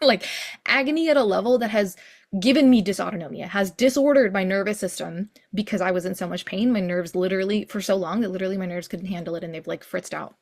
Speaker 1: Like agony at a level that has given me dysautonomia, has disordered my nervous system because I was in so much pain. My nerves literally, for so long that literally my nerves couldn't handle it and they've like fritzed out.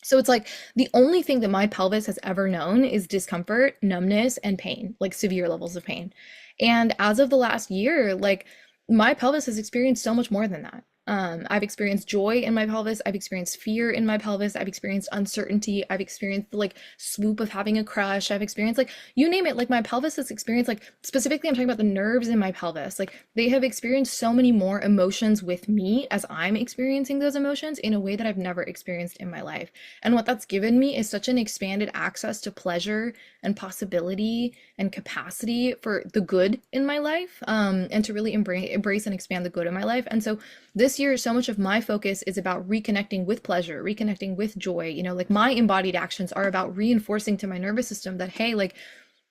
Speaker 1: So it's like the only thing that my pelvis has ever known is discomfort, numbness, and pain, like severe levels of pain. And as of the last year, like my pelvis has experienced so much more than that. I've experienced joy in my pelvis. I've experienced fear in my pelvis. I've experienced uncertainty. I've experienced the like swoop of having a crush. I've experienced like you name it. Like my pelvis has experienced like specifically, I'm talking about the nerves in my pelvis. Like they have experienced so many more emotions with me as I'm experiencing those emotions in a way that I've never experienced in my life. And what that's given me is such an expanded access to pleasure and possibility and capacity for the good in my life, and to really embrace and expand the good in my life. And so this year, so much of my focus is about reconnecting with pleasure, reconnecting with joy. Like my embodied actions are about reinforcing to my nervous system that, hey, like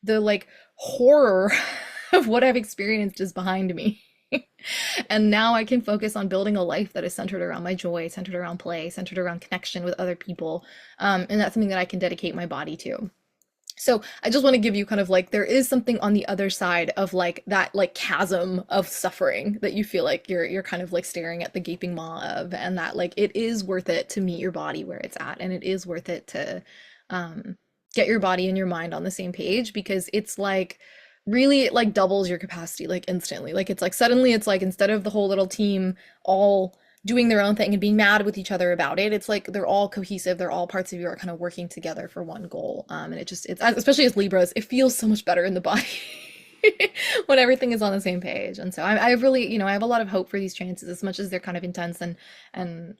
Speaker 1: the like horror of what I've experienced is behind me. And now I can focus on building a life that is centered around my joy, centered around play, centered around connection with other people. And that's something that I can dedicate my body to. So I just want to give you kind of like there is something on the other side of like that like chasm of suffering that you feel like you're kind of like staring at the gaping maw of, and that like it is worth it to meet your body where it's at, and it is worth it to um get your body and your mind on the same page, because it's like really it like doubles your capacity like instantly. Like it's like suddenly it's like instead of the whole little team all doing their own thing and being mad with each other about it, it's like they're all cohesive, they're all parts of you are kind of working together for one goal. And it's especially as Libras, it feels so much better in the body when everything is on the same page. And so I really, I have a lot of hope for these chances, as much as they're kind of intense, and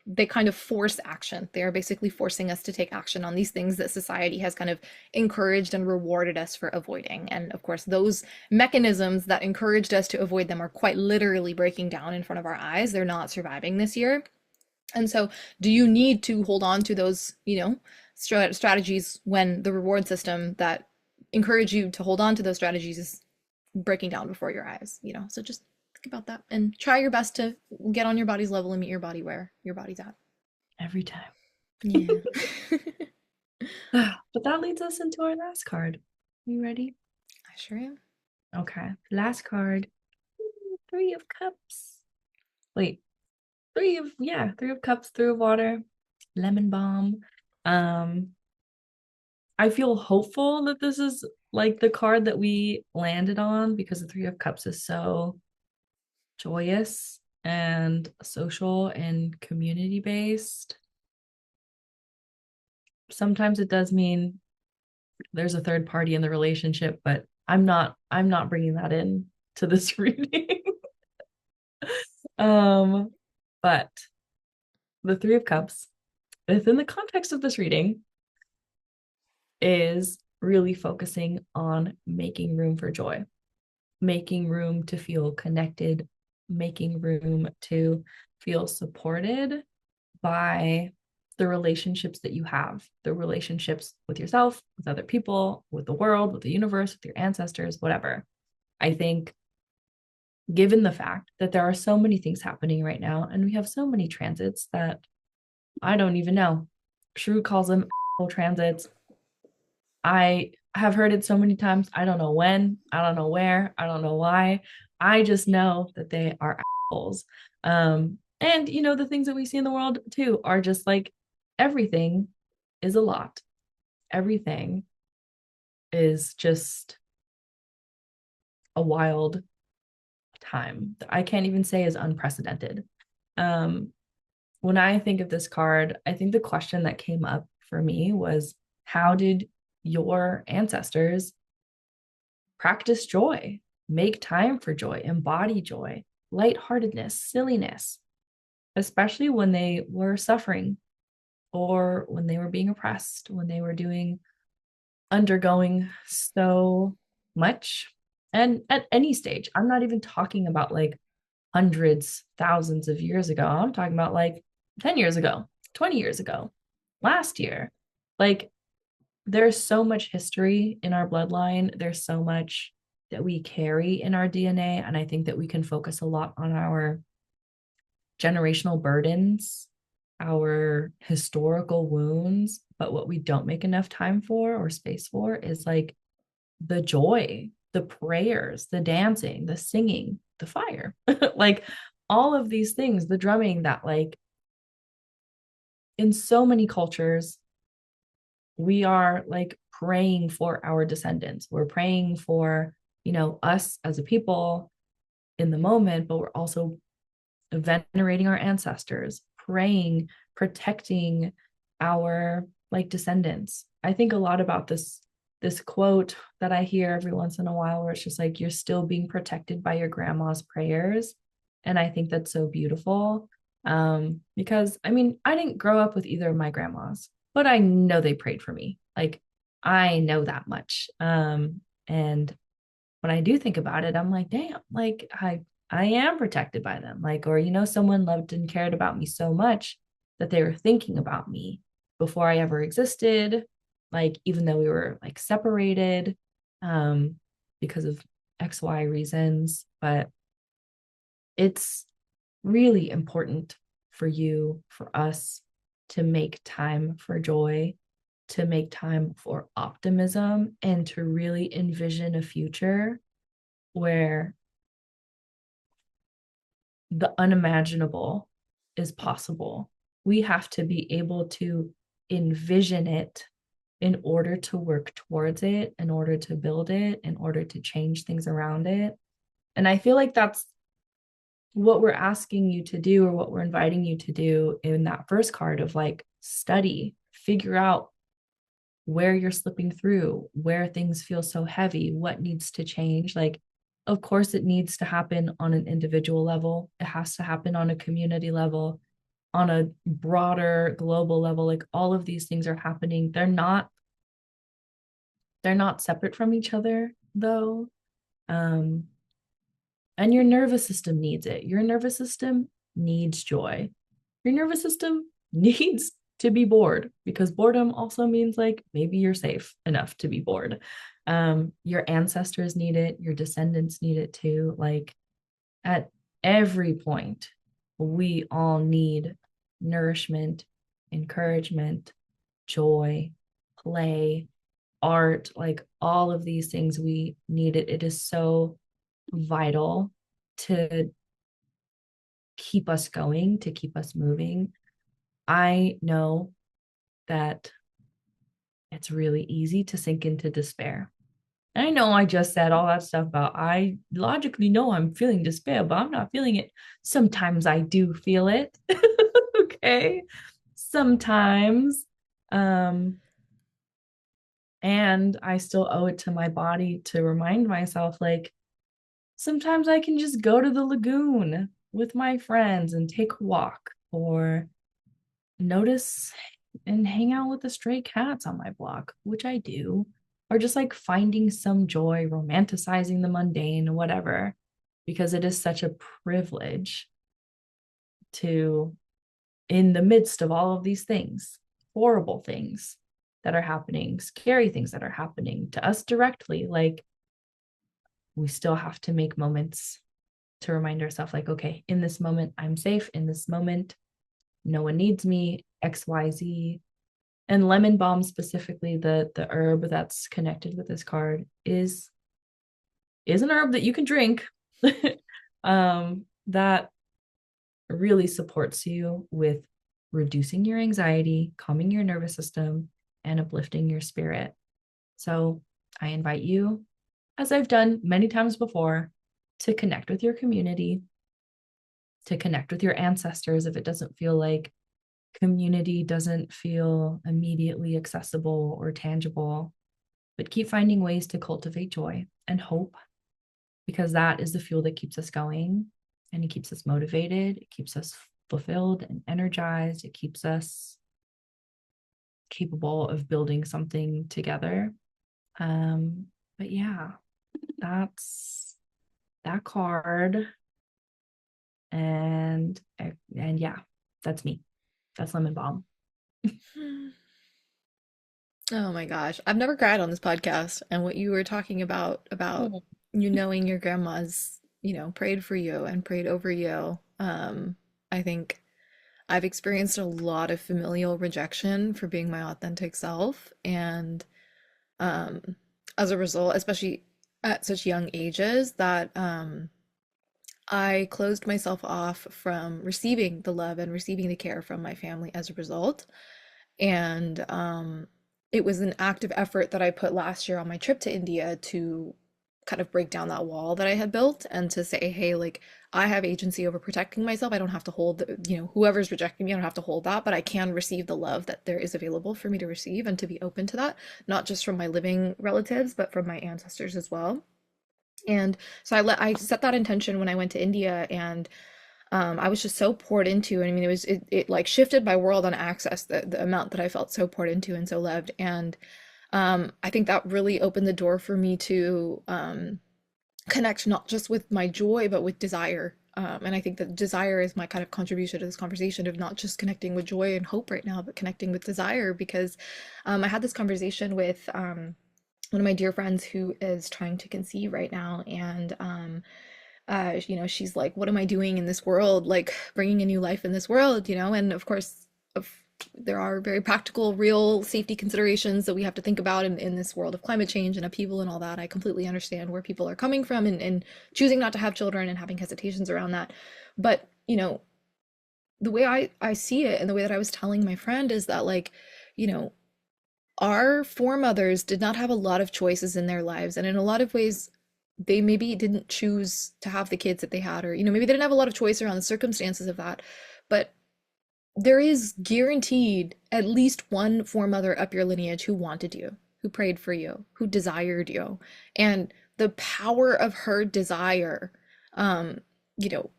Speaker 1: they kind of force action. They are basically forcing us to take action on these things that society has kind of encouraged and rewarded us for avoiding. And of course, those mechanisms that encouraged us to avoid them are quite literally breaking down in front of our eyes. They're not surviving this year. And so, do you need to hold on to those, strategies when the reward system that encourage you to hold on to those strategies is breaking down before your eyes? So just think about that and try your best to get on your body's level and meet your body where your body's at.
Speaker 2: Every time.
Speaker 1: Yeah.
Speaker 2: But that leads us into our last card. You ready?
Speaker 1: I sure am.
Speaker 2: Okay. Last card. Three of Cups. Wait. Three of Cups, Three of Water, Lemon Balm. I feel hopeful that this is like the card that we landed on, because the Three of Cups is so joyous and social and community based. Sometimes it does mean there's a third party in the relationship, but I'm not bringing that in to this reading. But the Three of Cups within the context of this reading is really focusing on making room for joy, making room to feel connected, making room to feel supported by the relationships that you have, the relationships with yourself, with other people, with the world, with the universe, with your ancestors, whatever. I think, given the fact that there are so many things happening right now, and we have so many transits that I don't even know. Shrew calls them transits. I have heard it so many times. I don't know when, I don't know where, I don't know why. I just know that they are assholes. And the things that we see in the world too are just like everything is a lot. Everything is just a wild time. I can't even say is unprecedented. When I think of this card, I think the question that came up for me was, how did your ancestors practice joy, make time for joy, embody joy, lightheartedness, silliness, especially when they were suffering or when they were being oppressed, when they were undergoing so much. And at any stage, I'm not even talking about like hundreds, thousands of years ago. I'm talking about like 10 years ago. 20 years ago, last year. Like, there's so much history in our bloodline. There's so much that we carry in our DNA. And I think that we can focus a lot on our generational burdens, our historical wounds. But what we don't make enough time for or space for is like the joy, the prayers, the dancing, the singing, the fire, like all of these things, the drumming that, like, in so many cultures, we are like praying for our descendants. We're praying for, us as a people in the moment, but we're also venerating our ancestors, praying, protecting our like descendants. I think a lot about this quote that I hear every once in a while where it's just like you're still being protected by your grandma's prayers. And I think that's so beautiful. Because I mean, I didn't grow up with either of my grandmas, but I know they prayed for me. Like, I know that much. And when I do think about it, I'm like, damn, like I am protected by them. Like, or someone loved and cared about me so much that they were thinking about me before I ever existed. Like, even though we were like separated, um, because of XY reasons, but it's really important for you, for us, to make time for joy, to make time for optimism, and to really envision a future where the unimaginable is possible. We have to be able to envision it in order to work towards it, in order to build it, in order to change things around it. And I feel like that's what we're asking you to do, or what we're inviting you to do in that first card of like study, figure out where you're slipping through, where things feel so heavy, what needs to change. Like, of course, it needs to happen on an individual level, it has to happen on a community level, on a broader global level. Like, all of these things are happening. They're not separate from each other, though. Um, and your nervous system needs it. Your nervous system needs joy. Your nervous system needs to be bored, because boredom also means like maybe you're safe enough to be bored. Your ancestors need it, your descendants need it too. Like, at every point, we all need nourishment, encouragement, joy, play, art, like all of these things. We need it. It is so vital to keep us going, to keep us moving. I know that it's really easy to sink into despair. I know I just said all that stuff about I logically know I'm feeling despair, but I'm not feeling it. Sometimes I do feel it. Okay. Sometimes. Um, and I still owe it to my body to remind myself, like, sometimes I can just go to the lagoon with my friends and take a walk, or notice and hang out with the stray cats on my block, which I do, or just like finding some joy, romanticizing the mundane, whatever, because it is such a privilege to, in the midst of all of these things, horrible things that are happening, scary things that are happening to us directly, like, we still have to make moments to remind ourselves, like, okay, in this moment, I'm safe. In this moment, no one needs me, XYZ. And lemon balm, specifically, the herb that's connected with this card, is an herb that you can drink. That really supports you with reducing your anxiety, calming your nervous system, and uplifting your spirit. So I invite you, as I've done many times before, to connect with your community, to connect with your ancestors if it doesn't feel like community doesn't feel immediately accessible or tangible. But keep finding ways to cultivate joy and hope, because that is the fuel that keeps us going, and it keeps us motivated, it keeps us fulfilled and energized, it keeps us capable of building something together. But yeah, that's that card. And yeah, that's me. That's lemon balm.
Speaker 1: Oh my gosh. I've never cried on this podcast. And what you were talking about
Speaker 2: Oh.
Speaker 1: you knowing your grandma's, prayed for you and prayed over you. I think I've experienced a lot of familial rejection for being my authentic self. And um, as a result, especially at such young ages, that I closed myself off from receiving the love and receiving the care from my family as a result. And it was an active effort that I put last year on my trip to India to kind of break down that wall that I had built and to say, hey, like I have agency over protecting myself. I don't have to hold, whoever's rejecting me, I don't have to hold that, but I can receive the love that there is available for me to receive and to be open to that, not just from my living relatives, but from my ancestors as well. And so I set that intention when I went to India, and I was just so poured into. I mean, it like shifted my world on access, the amount that I felt so poured into and so loved. And I think that really opened the door for me to connect not just with my joy, but with desire. And I think that desire is my kind of contribution to this conversation of not just connecting with joy and hope right now, but connecting with desire. Because I had this conversation with one of my dear friends who is trying to conceive right now, and she's like, what am I doing in this world, like bringing a new life in this world, and of course, of there are very practical, real safety considerations that we have to think about in this world of climate change and upheaval and all that. I completely understand where people are coming from and choosing not to have children and having hesitations around that. But, the way I see it and the way that I was telling my friend is that, like, you know, our foremothers did not have a lot of choices in their lives. And in a lot of ways, they maybe didn't choose to have the kids that they had, or, maybe they didn't have a lot of choice around the circumstances of that. But there is guaranteed at least one foremother up your lineage who wanted you, who prayed for you, who desired you. And the power of her desire, um, you know,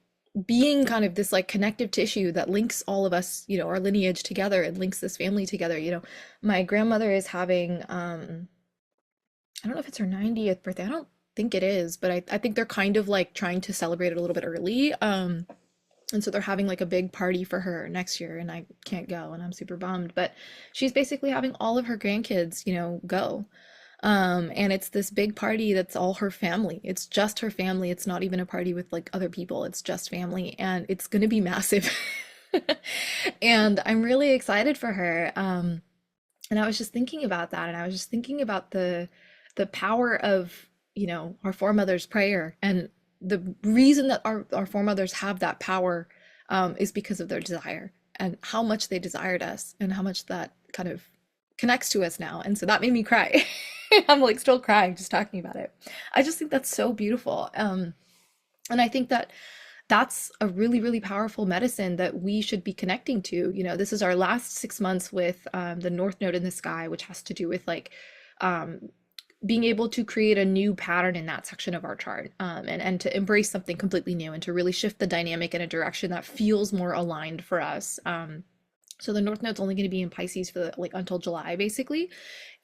Speaker 1: being kind of this like connective tissue that links all of us, our lineage together and links this family together. My grandmother is having, I don't know if it's her 90th birthday. I don't think it is, but I think they're kind of like trying to celebrate it a little bit early. And so they're having like a big party for her next year, and I can't go, and I'm super bummed. But she's basically having all of her grandkids, go. And it's this big party that's all her family. It's just her family. It's not even a party with like other people. It's just family, and it's gonna be massive. And I'm really excited for her. And I was just thinking about that, and I was just thinking about the power of, our foremothers' prayer, and the reason that our foremothers have that power is because of their desire and how much they desired us and how much that kind of connects to us now. And so that made me cry. I'm like still crying just talking about it. I just think that's so beautiful. And I think that that's a really, really powerful medicine that we should be connecting to. This is our last 6 months with the North Node in the sky, which has to do with like um, being able to create a new pattern in that section of our chart, and to embrace something completely new and to really shift the dynamic in a direction that feels more aligned for us. So the North Node's only going to be in Pisces for like until July, basically.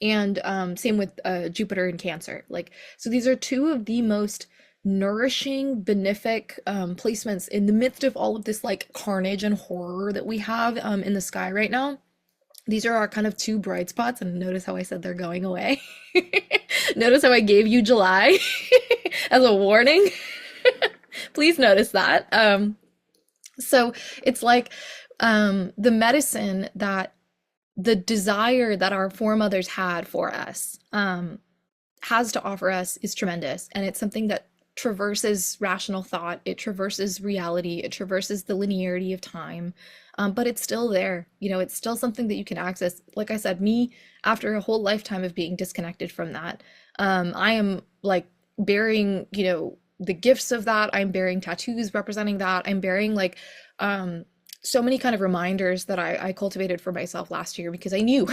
Speaker 1: And same with Jupiter in Cancer. Like, so these are two of the most nourishing, benefic placements in the midst of all of this like carnage and horror that we have in the sky right now. These are our kind of two bright spots, and notice how I said they're going away. Notice how I gave you July as a warning. Please notice that. So it's like the medicine that the desire that our foremothers had for us has to offer us is tremendous. And it's something that traverses rational thought, it traverses reality, it traverses the linearity of time. But it's still there. It's still something that you can access. Like I said, me, after a whole lifetime of being disconnected from that, I am like bearing, the gifts of that. I'm bearing tattoos representing that. I'm bearing like so many kind of reminders that I cultivated for myself last year, because I knew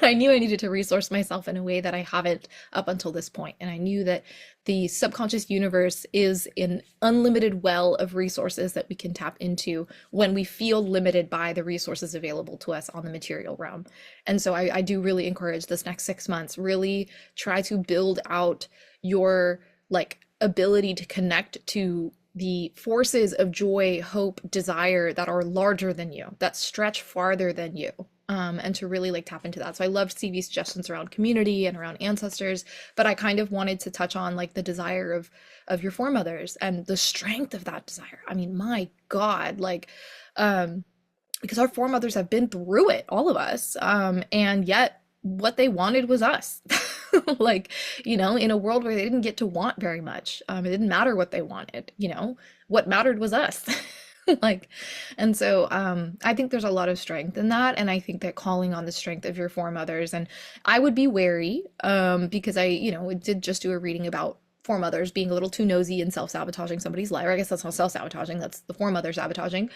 Speaker 1: I knew I needed to resource myself in a way that I haven't up until this point. And I knew that the subconscious universe is an unlimited well of resources that we can tap into when we feel limited by the resources available to us on the material realm. And so I do really encourage this next 6 months, really try to build out your like ability to connect to the forces of joy, hope, desire that are larger than you, that stretch farther than you. And to really like tap into that. So I loved Stevie's suggestions around community and around ancestors, but I kind of wanted to touch on like the desire of your foremothers and the strength of that desire. I mean, my God, like um because our foremothers have been through it, all of us. And yet what they wanted was us. Like, in a world where they didn't get to want very much. It didn't matter what they wanted, what mattered was us. Like, and so I think there's a lot of strength in that. And I think that calling on the strength of your foremothers, and I would be wary, because I did just do a reading about foremothers being a little too nosy and self-sabotaging somebody's life. Or I guess that's not self-sabotaging, that's the foremother sabotaging.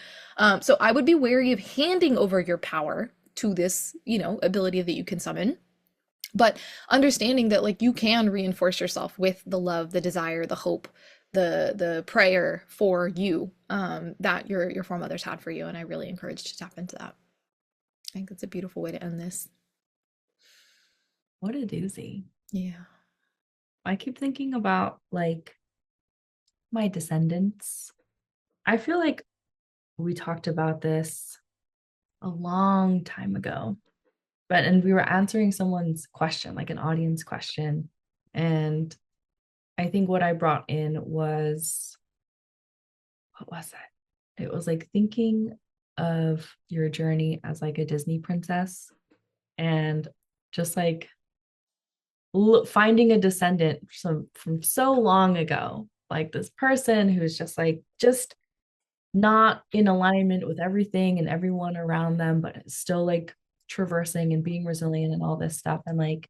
Speaker 1: So I would be wary of handing over your power to this, ability that you can summon, but understanding that like you can reinforce yourself with the love, the desire, the hope, the prayer for you, that your foremothers had for you. And I really encourage you to tap into that. I think that's a beautiful way to end this.
Speaker 2: What a doozy.
Speaker 1: Yeah.
Speaker 2: I keep thinking about like my descendants. I feel like we talked about this a long time ago, and we were answering someone's question, like an audience question. And I think what I brought in was, what was it? It was like thinking of your journey as like a Disney princess and just like finding a descendant from so long ago, like this person who's just not in alignment with everything and everyone around them, but it's still like traversing and being resilient and all this stuff. And like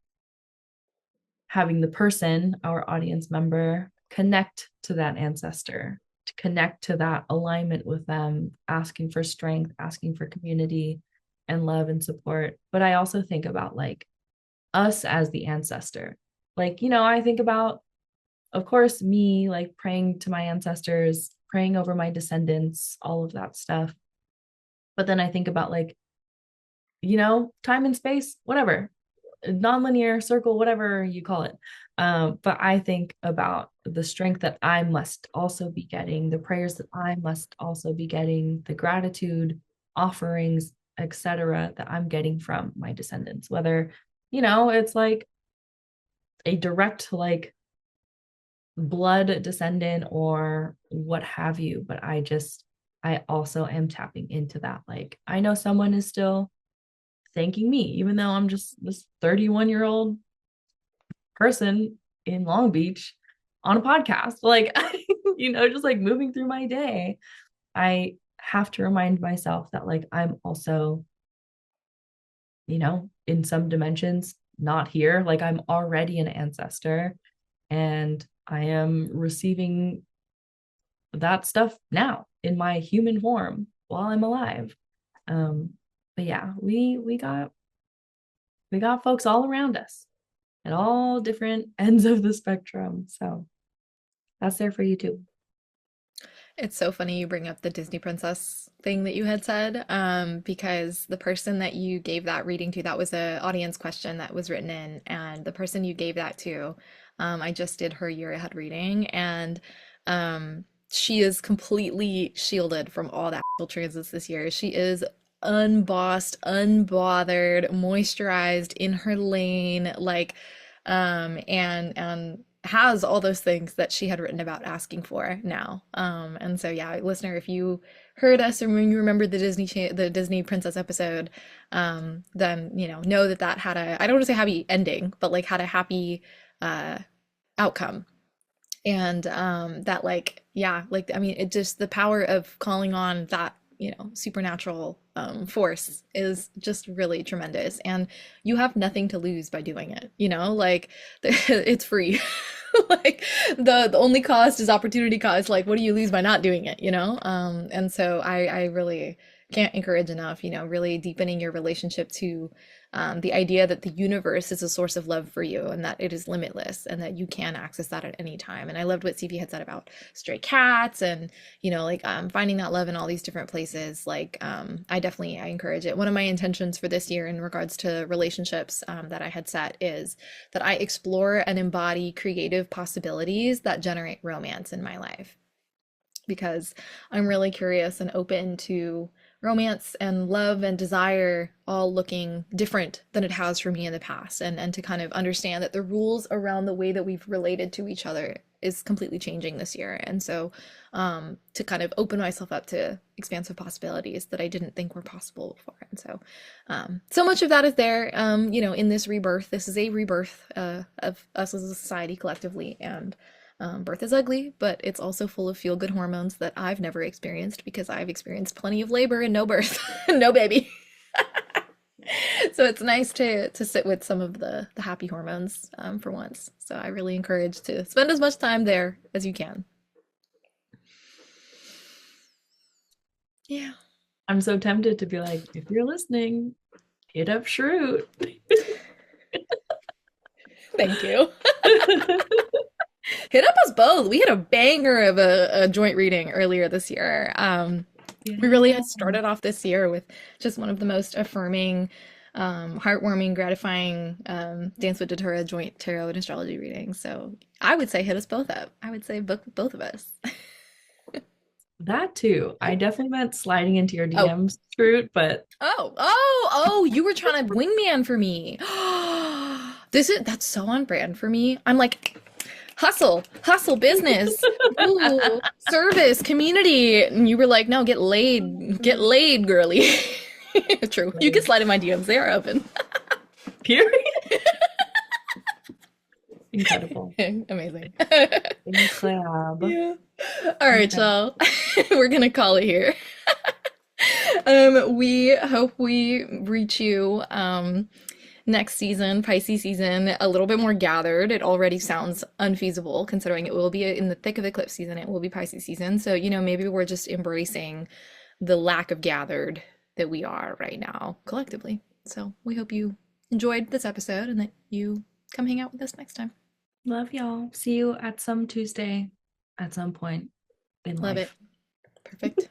Speaker 2: having the person, our audience member, connect to that ancestor, to connect to that alignment with them, asking for strength, asking for community and love and support. But I also think about like us as the ancestor. Like, I think about, of course, me like praying to my ancestors, praying over my descendants, all of that stuff. But then I think about like, time and space, whatever, nonlinear circle, whatever you call it. But I think about the strength that I must also be getting, the prayers that I must also be getting, the gratitude, offerings, etc., that I'm getting from my descendants, whether, it's like a direct like blood descendant or what have you. But I also am tapping into that. Like, I know someone is still thanking me, even though I'm just this 31-year-old person in Long Beach on a podcast. Like, just like moving through my day. I have to remind myself that like I'm also, in some dimensions, not here. Like I'm already an ancestor and I am receiving that stuff now in my human form while I'm alive. But yeah, we got folks all around us at all different ends of the spectrum. So that's there for you too.
Speaker 1: It's so funny you bring up the Disney princess thing that you had said, because the person that you gave that reading to, that was a audience question that was written in, and the person you gave that to, I just did her year ahead reading, and she is completely shielded from all the transits this year. She is unbossed, unbothered, moisturized, in her lane, like, and has all those things that she had written about asking for now. And so yeah, listener, if you heard us or you remember the Disney princess episode, then know that that had a, I don't want to say happy ending, but like had a happy uh outcome. And that like, yeah, like I mean it just, the power of calling on that supernatural force is just really tremendous, and you have nothing to lose by doing it, like it's free. Like the only cost is opportunity cost. Like what do you lose by not doing it, and so I really can't encourage enough, really deepening your relationship to the idea that the universe is a source of love for you and that it is limitless and that you can access that at any time. And I loved what Stevie had said about stray cats and, like finding that love in all these different places. Like I encourage it. One of my intentions for this year in regards to relationships that I had set is that I explore and embody creative possibilities that generate romance in my life. because I'm really curious and open to romance and love and desire all looking different than it has for me in the past, and to kind of understand that the rules around the way that we've related to each other is completely changing this year. And so to kind of open myself up to expansive possibilities that I didn't think were possible before. And so so much of that is there, in this rebirth. This is a rebirth of us as a society collectively. And birth is ugly, but it's also full of feel-good hormones that I've never experienced because I've experienced plenty of labor and no birth, no baby. So it's nice to sit with some of the happy hormones for once. So I really encourage to spend as much time there as you can. Yeah.
Speaker 2: I'm so tempted to be like, if you're listening, hit up Shroot.
Speaker 1: Thank you. Hit up us both. We had a banger of a joint reading earlier this year. We really had started off this year with just one of the most affirming, heartwarming, gratifying Dance with Datura joint tarot and astrology readings. So I would say hit us both up. I would say both of us.
Speaker 2: That too. I definitely meant sliding into your
Speaker 1: Oh,
Speaker 2: DMs, Shroot, but
Speaker 1: oh, you were trying to wingman for me. That's so on brand for me. I'm like, hustle, business, ooh, service, community. And you were like, no, get laid, girly. True. You can slide in my DMs. They are open.
Speaker 2: period. Incredible.
Speaker 1: Amazing.
Speaker 2: Incredible.
Speaker 1: Yeah. All right,
Speaker 2: Okay.
Speaker 1: y'all. We're gonna call it here. We hope we reach you next season, Pisces season, a little bit more gathered. It already sounds unfeasible considering it will be in the thick of eclipse season. It will be Pisces season. So, maybe we're just embracing the lack of gathered that we are right now collectively. So, we hope you enjoyed this episode and that you come hang out with us next time.
Speaker 2: Love y'all. See you at some Tuesday at some point in
Speaker 1: Love it.
Speaker 2: life.
Speaker 1: Perfect.